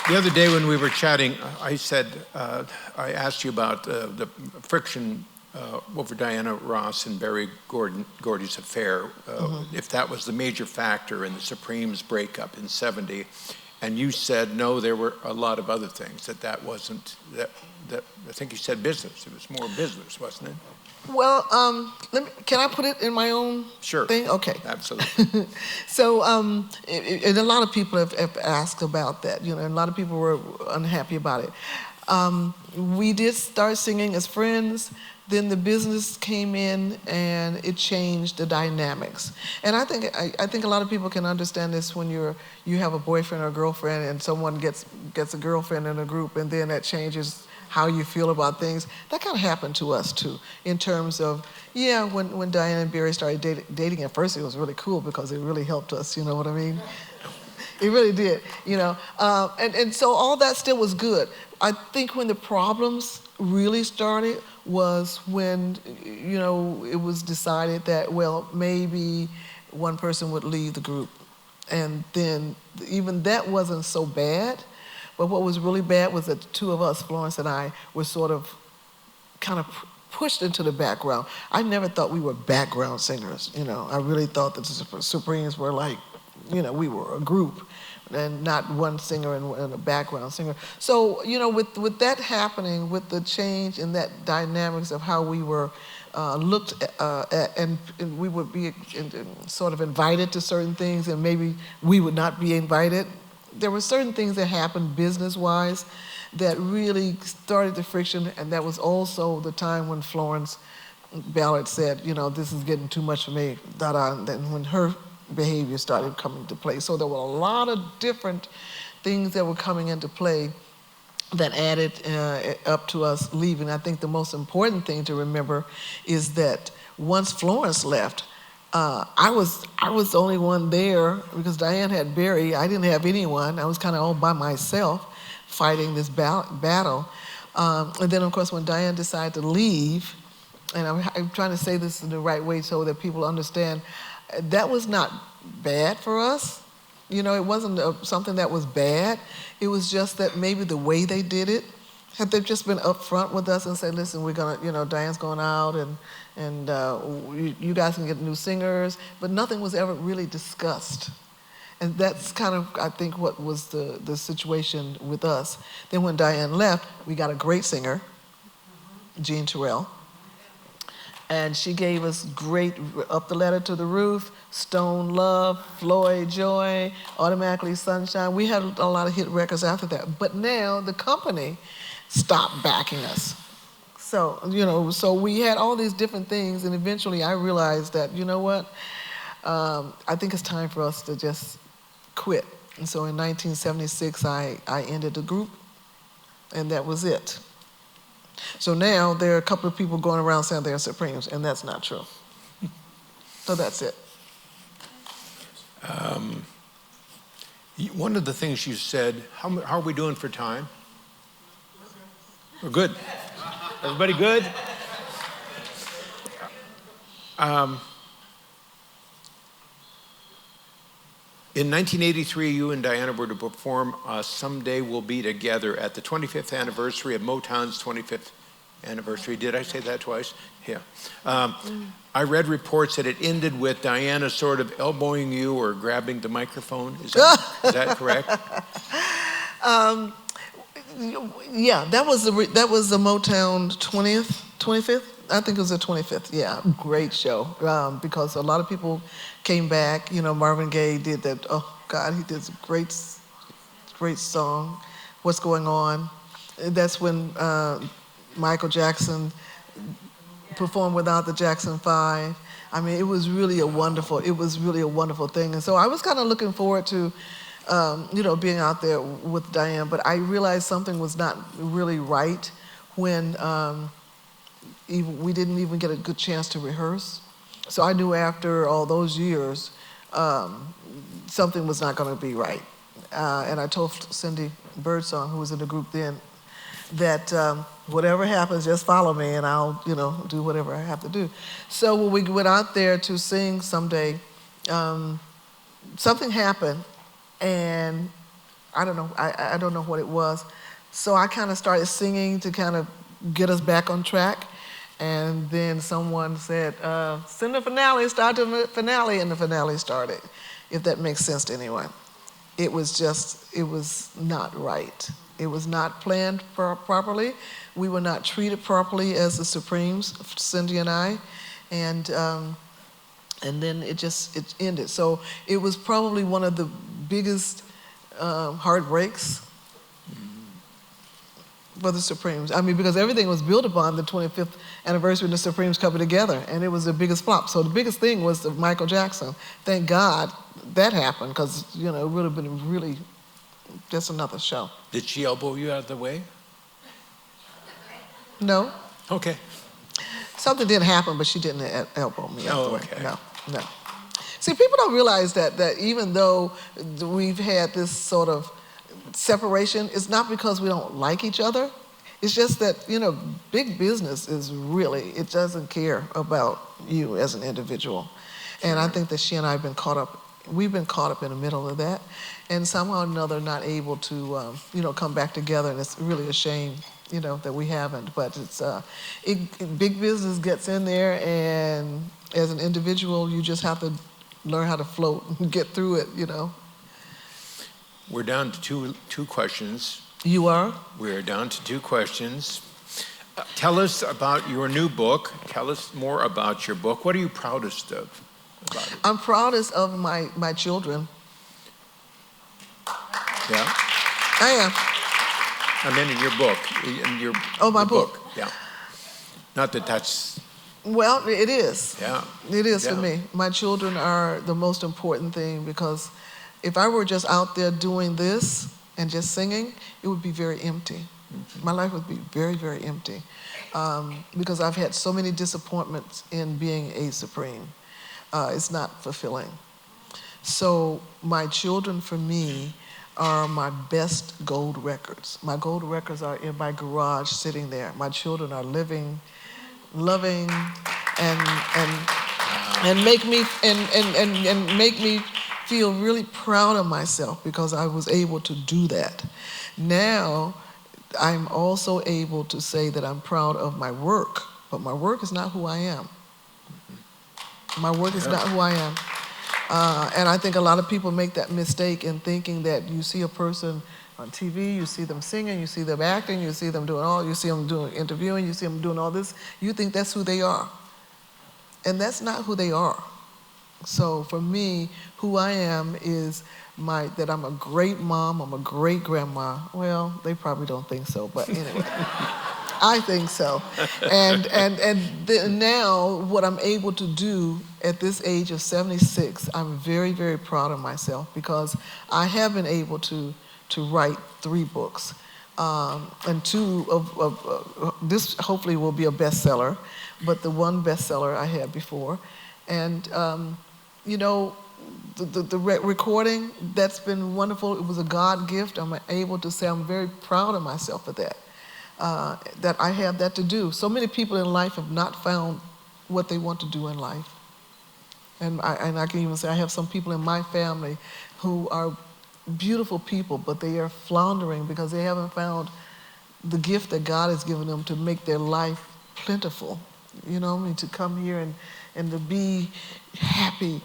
The other day when we were chatting, I said, I asked you about the friction over Diana Ross and Berry Gordy's affair, if that was the major factor in the Supremes breakup in '70, and you said no, there were a lot of other things, that wasn't, that I think you said business, it was more business, wasn't it? Well, can I put it in my own thing? Okay. Absolutely. So, and a lot of people have asked about that, you know, and a lot of people were unhappy about it. We did start singing as friends, then the business came in and it changed the dynamics. And I think a lot of people can understand this when you have a boyfriend or a girlfriend and someone gets a girlfriend in a group, and then that changes how you feel about things. That kind of happened to us too, in terms of, when Diana and Barry started dating at first, it was really cool because it really helped us, you know what I mean? It really did, you know. And so all that still was good. I think when the problems really started was when, you know, it was decided that, well, maybe one person would leave the group. And then even that wasn't so bad. But what was really bad was that the two of us, Florence and I, were sort of kind of pushed into the background. I never thought we were background singers, you know. I really thought that the Supremes were like, you know, we were a group and not one singer and a background singer. So, you know, with that happening, with the change in that dynamics of how we were looked at, and we would be sort of invited to certain things, and maybe we would not be invited. There were certain things that happened business-wise that really started the friction, and that was also the time when Florence Ballard said, you know, this is getting too much for me, and then when her behavior started coming into play. So there were a lot of different things that were coming into play that added up to us leaving. I think the most important thing to remember is that once Florence left, I was the only one there because Diane had Barry. I didn't have anyone. I was kind of all by myself fighting this battle. And then, of course, when Diane decided to leave, and I'm trying to say this in the right way so that people understand, that was not bad for us. You know, it wasn't something that was bad. It was just that maybe the way they did it, had they just been upfront with us and said, listen, we're gonna, you know, Diane's going out and you guys can get new singers, but nothing was ever really discussed. And that's kind of, I think, what was the situation with us. Then when Diane left, we got a great singer, Jean Terrell. And she gave us great Up the Ladder to the Roof, Stone Love, Floyd Joy, Automatically Sunshine. We had a lot of hit records after that. But now the company stopped backing us. So, you know, so we had all these different things, and eventually I realized that, you know what, I think it's time for us to just quit. And so in 1976, I ended the group, and that was it. So now there are a couple of people going around saying they're Supremes, and that's not true. So that's it. One of the things you said, how are we doing for time? We're good. Everybody good? In 1983, you and Diana were to perform Someday We'll Be Together at the 25th anniversary of Motown's 25th anniversary. Did I say that twice? Yeah. I read reports that it ended with Diana sort of elbowing you or grabbing the microphone. Is that correct? Yeah, that was the Motown 25th. I think it was the 25th. Yeah, great show because a lot of people came back. You know, Marvin Gaye did that. Oh God, he did a great song. What's Going On? That's when Michael Jackson performed without the Jackson 5. I mean, it was really a wonderful thing. And so I was kind of looking forward to, you know, being out there with Diane. But I realized something was not really right when we didn't even get a good chance to rehearse. So I knew after all those years, something was not going to be right. And I told Cindy Birdsong, who was in the group then, that whatever happens, just follow me and I'll, you know, do whatever I have to do. So when we went out there to sing Someday, something happened, and I don't know, I don't know what it was. So I kind of started singing to kind of get us back on track. And then someone said, send the finale, start the finale, and the finale started, if that makes sense to anyone. It was not right. It was not planned properly. We were not treated properly as the Supremes, Cindy and I, and then it ended. So it was probably one of the biggest heartbreaks for the Supremes. I mean, because everything was built upon the 25th anniversary of the Supremes coming together, and it was the biggest flop. So the biggest thing was the Michael Jackson. Thank God that happened, because, you know, it would have been really just another show. Did she elbow you out of the way? No. Okay. Something did happen, but she didn't elbow me out the way. Okay. No. See, people don't realize that even though we've had this sort of separation, it's not because we don't like each other. It's just that, you know, big business is really, it doesn't care about you as an individual. And I think that she and I have been caught up, we've been caught up in the middle of that, and somehow or another not able to, you know, come back together, and it's really a shame, you know, that we haven't. But it's, big business gets in there, and as an individual, you just have to learn how to float and get through it, you know. We're down to two questions. You are? We're down to two questions. Tell us about your new book. Tell us more about your book. What are you proudest of about it? I'm proudest of my children. Yeah? I am. I meant in your book. My book. Yeah. Not that that's... Well, it is. Yeah. It is for me. My children are the most important thing, because if I were just out there doing this and just singing, it would be very empty. Mm-hmm. My life would be very, very empty, because I've had so many disappointments in being a Supreme. It's not fulfilling. So my children, for me, are my best gold records. My gold records are in my garage sitting there. My children are living, loving, and make me make me feel really proud of myself because I was able to do that. Now, I'm also able to say that I'm proud of my work, but my work is not who I am. My work is not who I am. And I think a lot of people make that mistake in thinking that you see a person on TV, you see them singing, you see them acting, you see them you see them doing interviewing, you see them doing all this. You think that's who they are. And that's not who they are. So for me, who I am is that I'm a great mom, I'm a great grandma. Well, they probably don't think so, but anyway. I think so. And now what I'm able to do at this age of 76, I'm very, very proud of myself because I have been able to write 3 books. And 2 of this hopefully will be a bestseller, but the one bestseller I had before. And, you know, the recording, that's been wonderful. It was a God gift. I'm able to say I'm very proud of myself for that. That I have that to do. So many people in life have not found what they want to do in life. And I can even say I have some people in my family who are beautiful people, but they are floundering because they haven't found the gift that God has given them to make their life plentiful. You know, I mean, to come here and to be happy.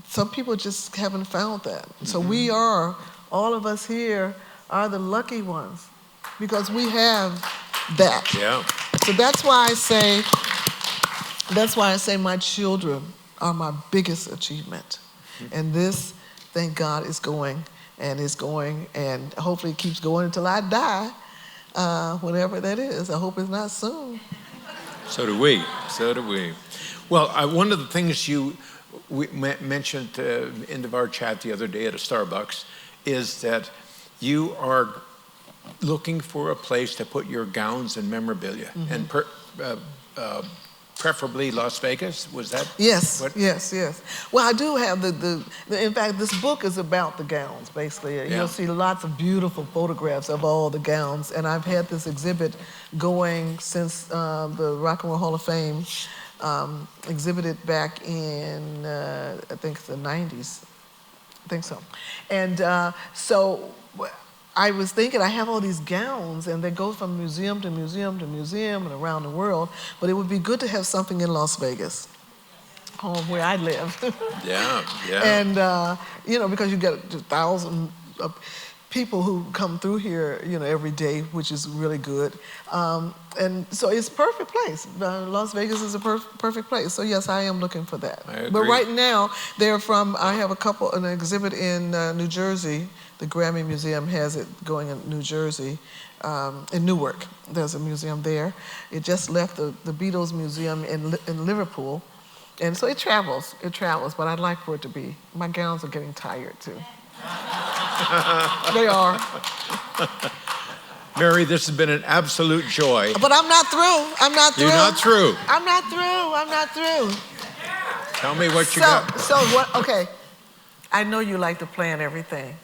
Some people just haven't found that. So we are, all of us here are the lucky ones because we have that. Yeah. So that's why I say my children are my biggest achievement. And this, thank God, is going and hopefully it keeps going until I die, whenever that is. I hope it's not soon. So do we. So do we. Well, one of the things we mentioned at the end of our chat the other day at a Starbucks is that you are looking for a place to put your gowns and memorabilia, and preferably Las Vegas. Was that? Yes, what? yes. Well, I do have in fact, this book is about the gowns, basically. Yeah. You'll see lots of beautiful photographs of all the gowns, and I've had this exhibit going since the Rock and Roll Hall of Fame exhibited back in, I think it's the 90s. I think so. And so I was thinking, I have all these gowns, and they go from museum to museum to museum and around the world, but it would be good to have something in Las Vegas, home where I live. Yeah. And, you know, because you get 1,000 people who come through here, you know, every day, which is really good. And so it's a perfect place. Las Vegas is a perfect place. So yes, I am looking for that. I agree. But right now, I have an exhibit in New Jersey. The Grammy Museum has it going in New Jersey, in Newark. There's a museum there. It just left the Beatles Museum in Liverpool. And so it travels, but I'd like for it to be. My gowns are getting tired too. They are. Mary, this has been an absolute joy. But I'm not through. You're not through. I'm not through. Tell me what you got. So what, okay. I know you like to plan everything.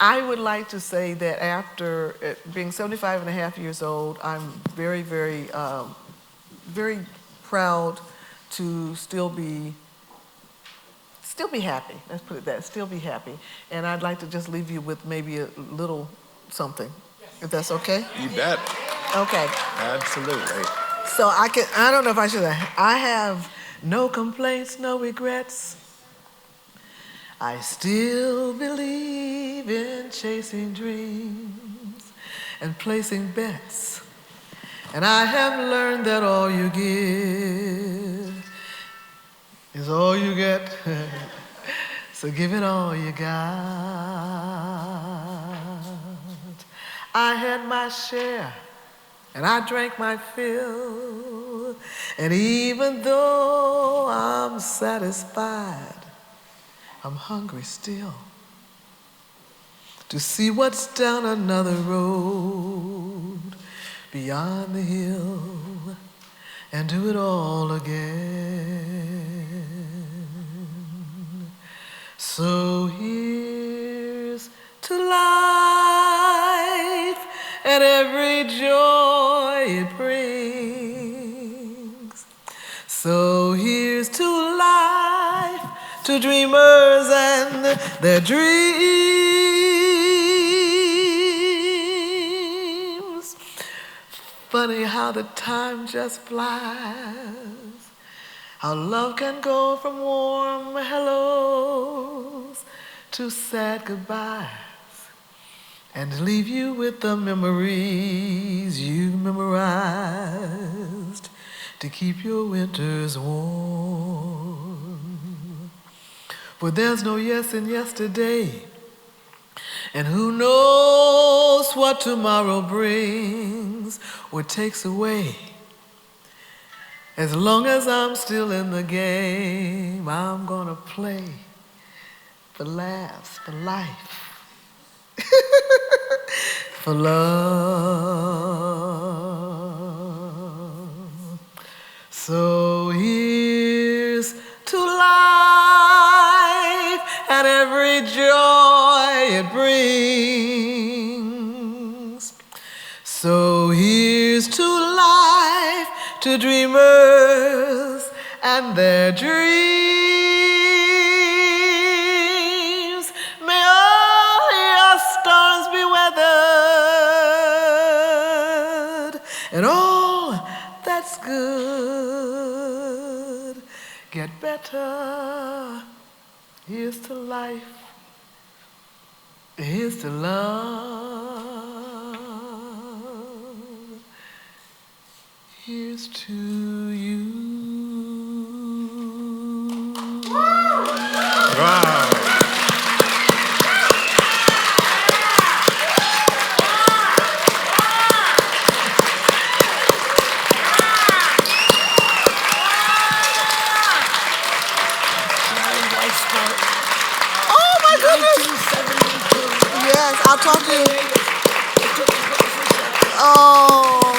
I would like to say that after being 75 and a half years old, I'm very, very, very proud to still be happy. Let's put it that, still be happy. And I'd like to just leave you with maybe a little something, if that's okay? You bet. Okay. Absolutely. So I don't know if I should, I have no complaints, no regrets. I still believe in chasing dreams and placing bets. And I have learned that all you give is all you get. So give it all you got. I had my share and I drank my fill. And even though I'm satisfied, I'm hungry still to see what's down another road beyond the hill and do it all again. So here to life and every joy it brings. So here's to life, to dreamers and their dreams. Funny how the time just flies, how love can go from warm hellos to sad goodbyes, and leave you with the memories you memorized to keep your winters warm. For there's no yes in yesterday, and who knows what tomorrow brings or takes away. As long as I'm still in the game, I'm gonna play for laughs, for life, for love. So here's to life and every joy it brings. So here's to life, to dreamers and their dreams. May all your storms be weathered, and all that's good get better. Here's to life, here's to love, here's to you. Wow. Oh my goodness! Yes, I'll talk to you. Oh,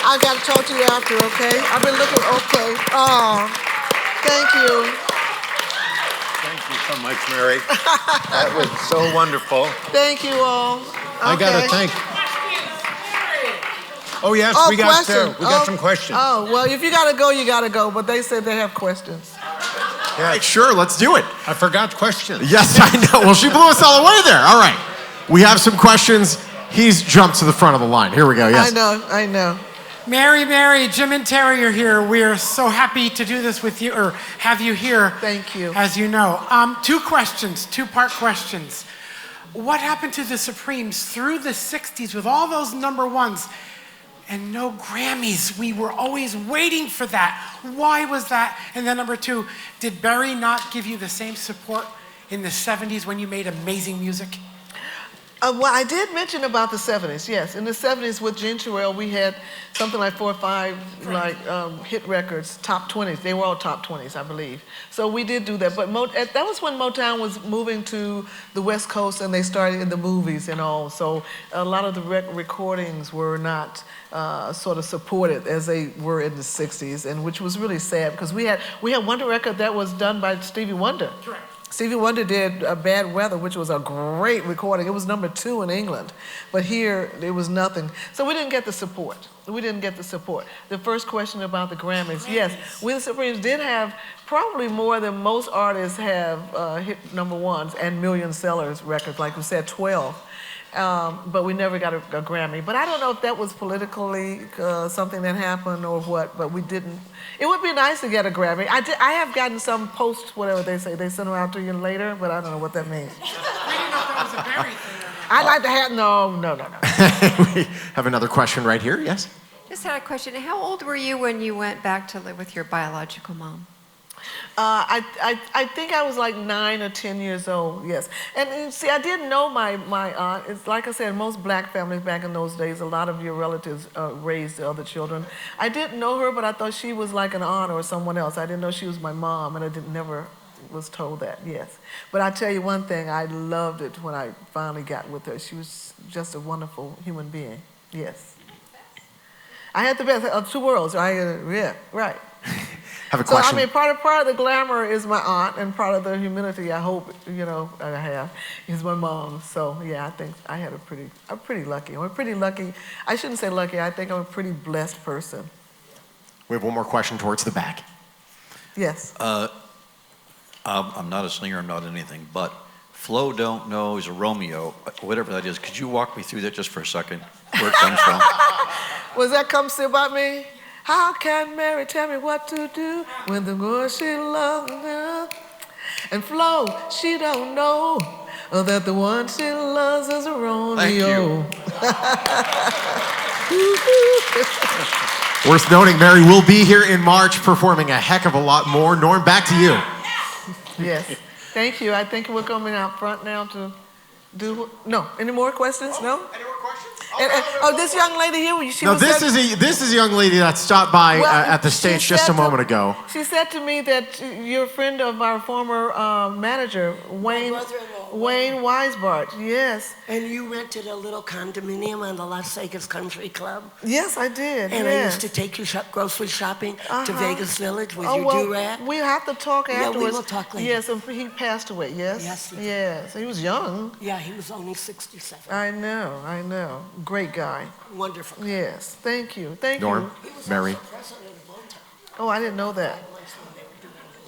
I gotta talk to you after, okay? I've been looking, okay. Oh, thank you. Thank you so much, Mary. That was so wonderful. Thank you all. I gotta thank. Oh yes, we got some questions. Oh, well, if you gotta go, you gotta go. But they said they have questions. Yeah, Sure, let's do it. I forgot questions. Yes, I know. Well, she blew us all away there. All right. We have some questions. He's jumped to the front of the line. Here we go. Yes. I know. Mary, Jim and Terry are here. We are so happy to do this with you, or have you here. Thank you. As you know. Two questions, two-part questions. What happened to the Supremes through the 60s with all those number ones and no Grammys? We were always waiting for that. Why was that? And then number two, did Barry not give you the same support in the 70s when you made amazing music? Well, I did mention about the 70s, yes. In the 70s with Gene Terrell, we had something like 4 or 5 hit records, top 20s. They were all top 20s, I believe. So we did do that. But that was when Motown was moving to the West Coast and they started in the movies and all. So a lot of the recordings were not sort of supported as they were in the 60s, and which was really sad because we had one record that was done by Stevie Wonder. Correct. Stevie Wonder did Bad Weather, which was a great recording. It was number 2 in England, but here there was nothing. So we didn't get the support. The first question about the Grammys, yes, we the Supremes did have probably more than most artists have hit number ones and million sellers records, like we said, 12. But we never got a Grammy. But I don't know if that was politically something that happened or what, but we didn't. It would be nice to get a Grammy. I have gotten some posts, whatever they say. They send them out to you later, but I don't know what that means. We didn't know if that was a Barry thing or not. I'd like to have, no. We have another question right here. Yes. Just had a question. How old were you when you went back to live with your biological mom? I think I was like 9 or 10 years old, yes. And see, I didn't know my aunt. It's like I said, most black families back in those days, a lot of your relatives raised the other children. I didn't know her, but I thought she was like an aunt or someone else. I didn't know she was my mom, and I never was told that, yes. But I tell you one thing, I loved it when I finally got with her. She was just a wonderful human being, yes. I had the best of 2 worlds, yeah, right. have a So, question. I mean, part of the glamour is my aunt, and part of the humility, I hope, I have, is my mom. So, yeah, I think I'm pretty lucky. I'm pretty lucky. I shouldn't say lucky. I think I'm a pretty blessed person. We have one more question towards the back. Yes. I'm not a singer, I'm not anything, but Flo Don't Know is a Romeo, whatever that is. Could you walk me through that just for a second, where it comes from? Was that Come See About Me? How can Mary tell me what to do when the girl she loves her? And Flo, she don't know that the one she loves is a Romeo. Worth noting, Mary will be here in March performing a heck of a lot more. Norm, back to you. Yes. Thank you. I think we're coming out front now to do. No. Any more questions? No. Any more questions? This young lady here. She No, was this is a young lady that stopped by at the stage she just said a moment ago. She said to me that you're a friend of our former manager, Wayne Weisbart. Yes. And you rented a little condominium on the Las Vegas Country Club? Yes, I did. And yes. I used to take you grocery shopping to Vegas Village with your well, do-rag? we have to talk afterwards. Yeah, we will talk later. Yes, and he passed away, yes? Yes, he did. Yes, he was young. Yeah, he was only 67. I know. Great guy. Wonderful. Yes, thank you. Thank Norm, you. Mary. President of Motown. Oh, I didn't know that.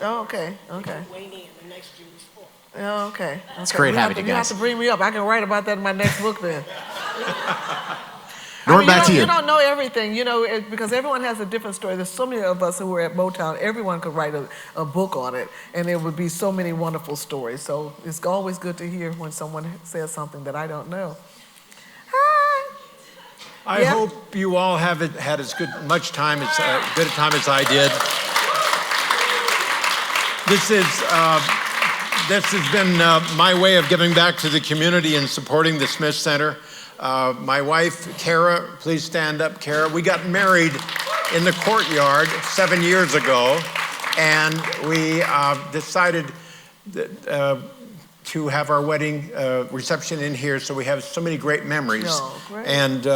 Oh, okay. Wayne in the next Jewish book. Oh, okay. It's great having you You have guys. to bring me up. I can write about that in my next book then. Norm, back to you. You don't know everything, because everyone has a different story. There's so many of us who were at Motown. Everyone could write a book on it, and there would be so many wonderful stories. So it's always good to hear when someone says something that I don't know. Hi. I hope you all have had as good a time as I did. This has been my way of giving back to the community and supporting the Smith Center. My wife, Kara, please stand up, Kara. We got married in the courtyard 7 years ago, and we decided to have our wedding reception in here, so we have so many great memories. Oh, great. And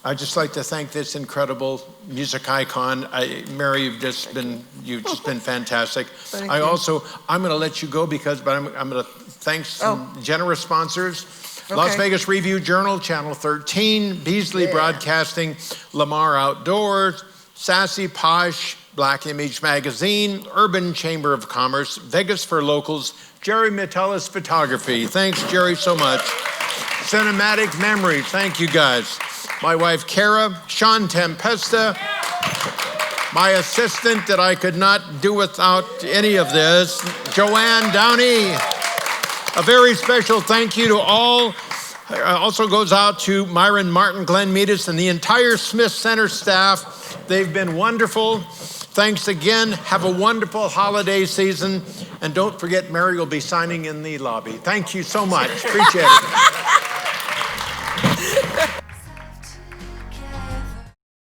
I'd just like to thank this incredible music icon. Mary, you've just been fantastic. Thank you. I'm going to let you go but I'm going to thank some generous sponsors. Okay. Las Vegas Review Journal, Channel 13, Beasley Broadcasting, Lamar Outdoors, Sassy Posh, Black Image Magazine, Urban Chamber of Commerce, Vegas for Locals, Jerry Metellus Photography. Thanks, Jerry, so much. Cinematic Memory. Thank you, guys. My wife, Kara, Sean Tempesta, my assistant that I could not do without any of this, Joanne Downey. A very special thank you to all. Also goes out to Myron Martin, Glenn Meadis, and the entire Smith Center staff. They've been wonderful. Thanks again. Have a wonderful holiday season. And don't forget, Mary will be signing in the lobby. Thank you so much. Appreciate it.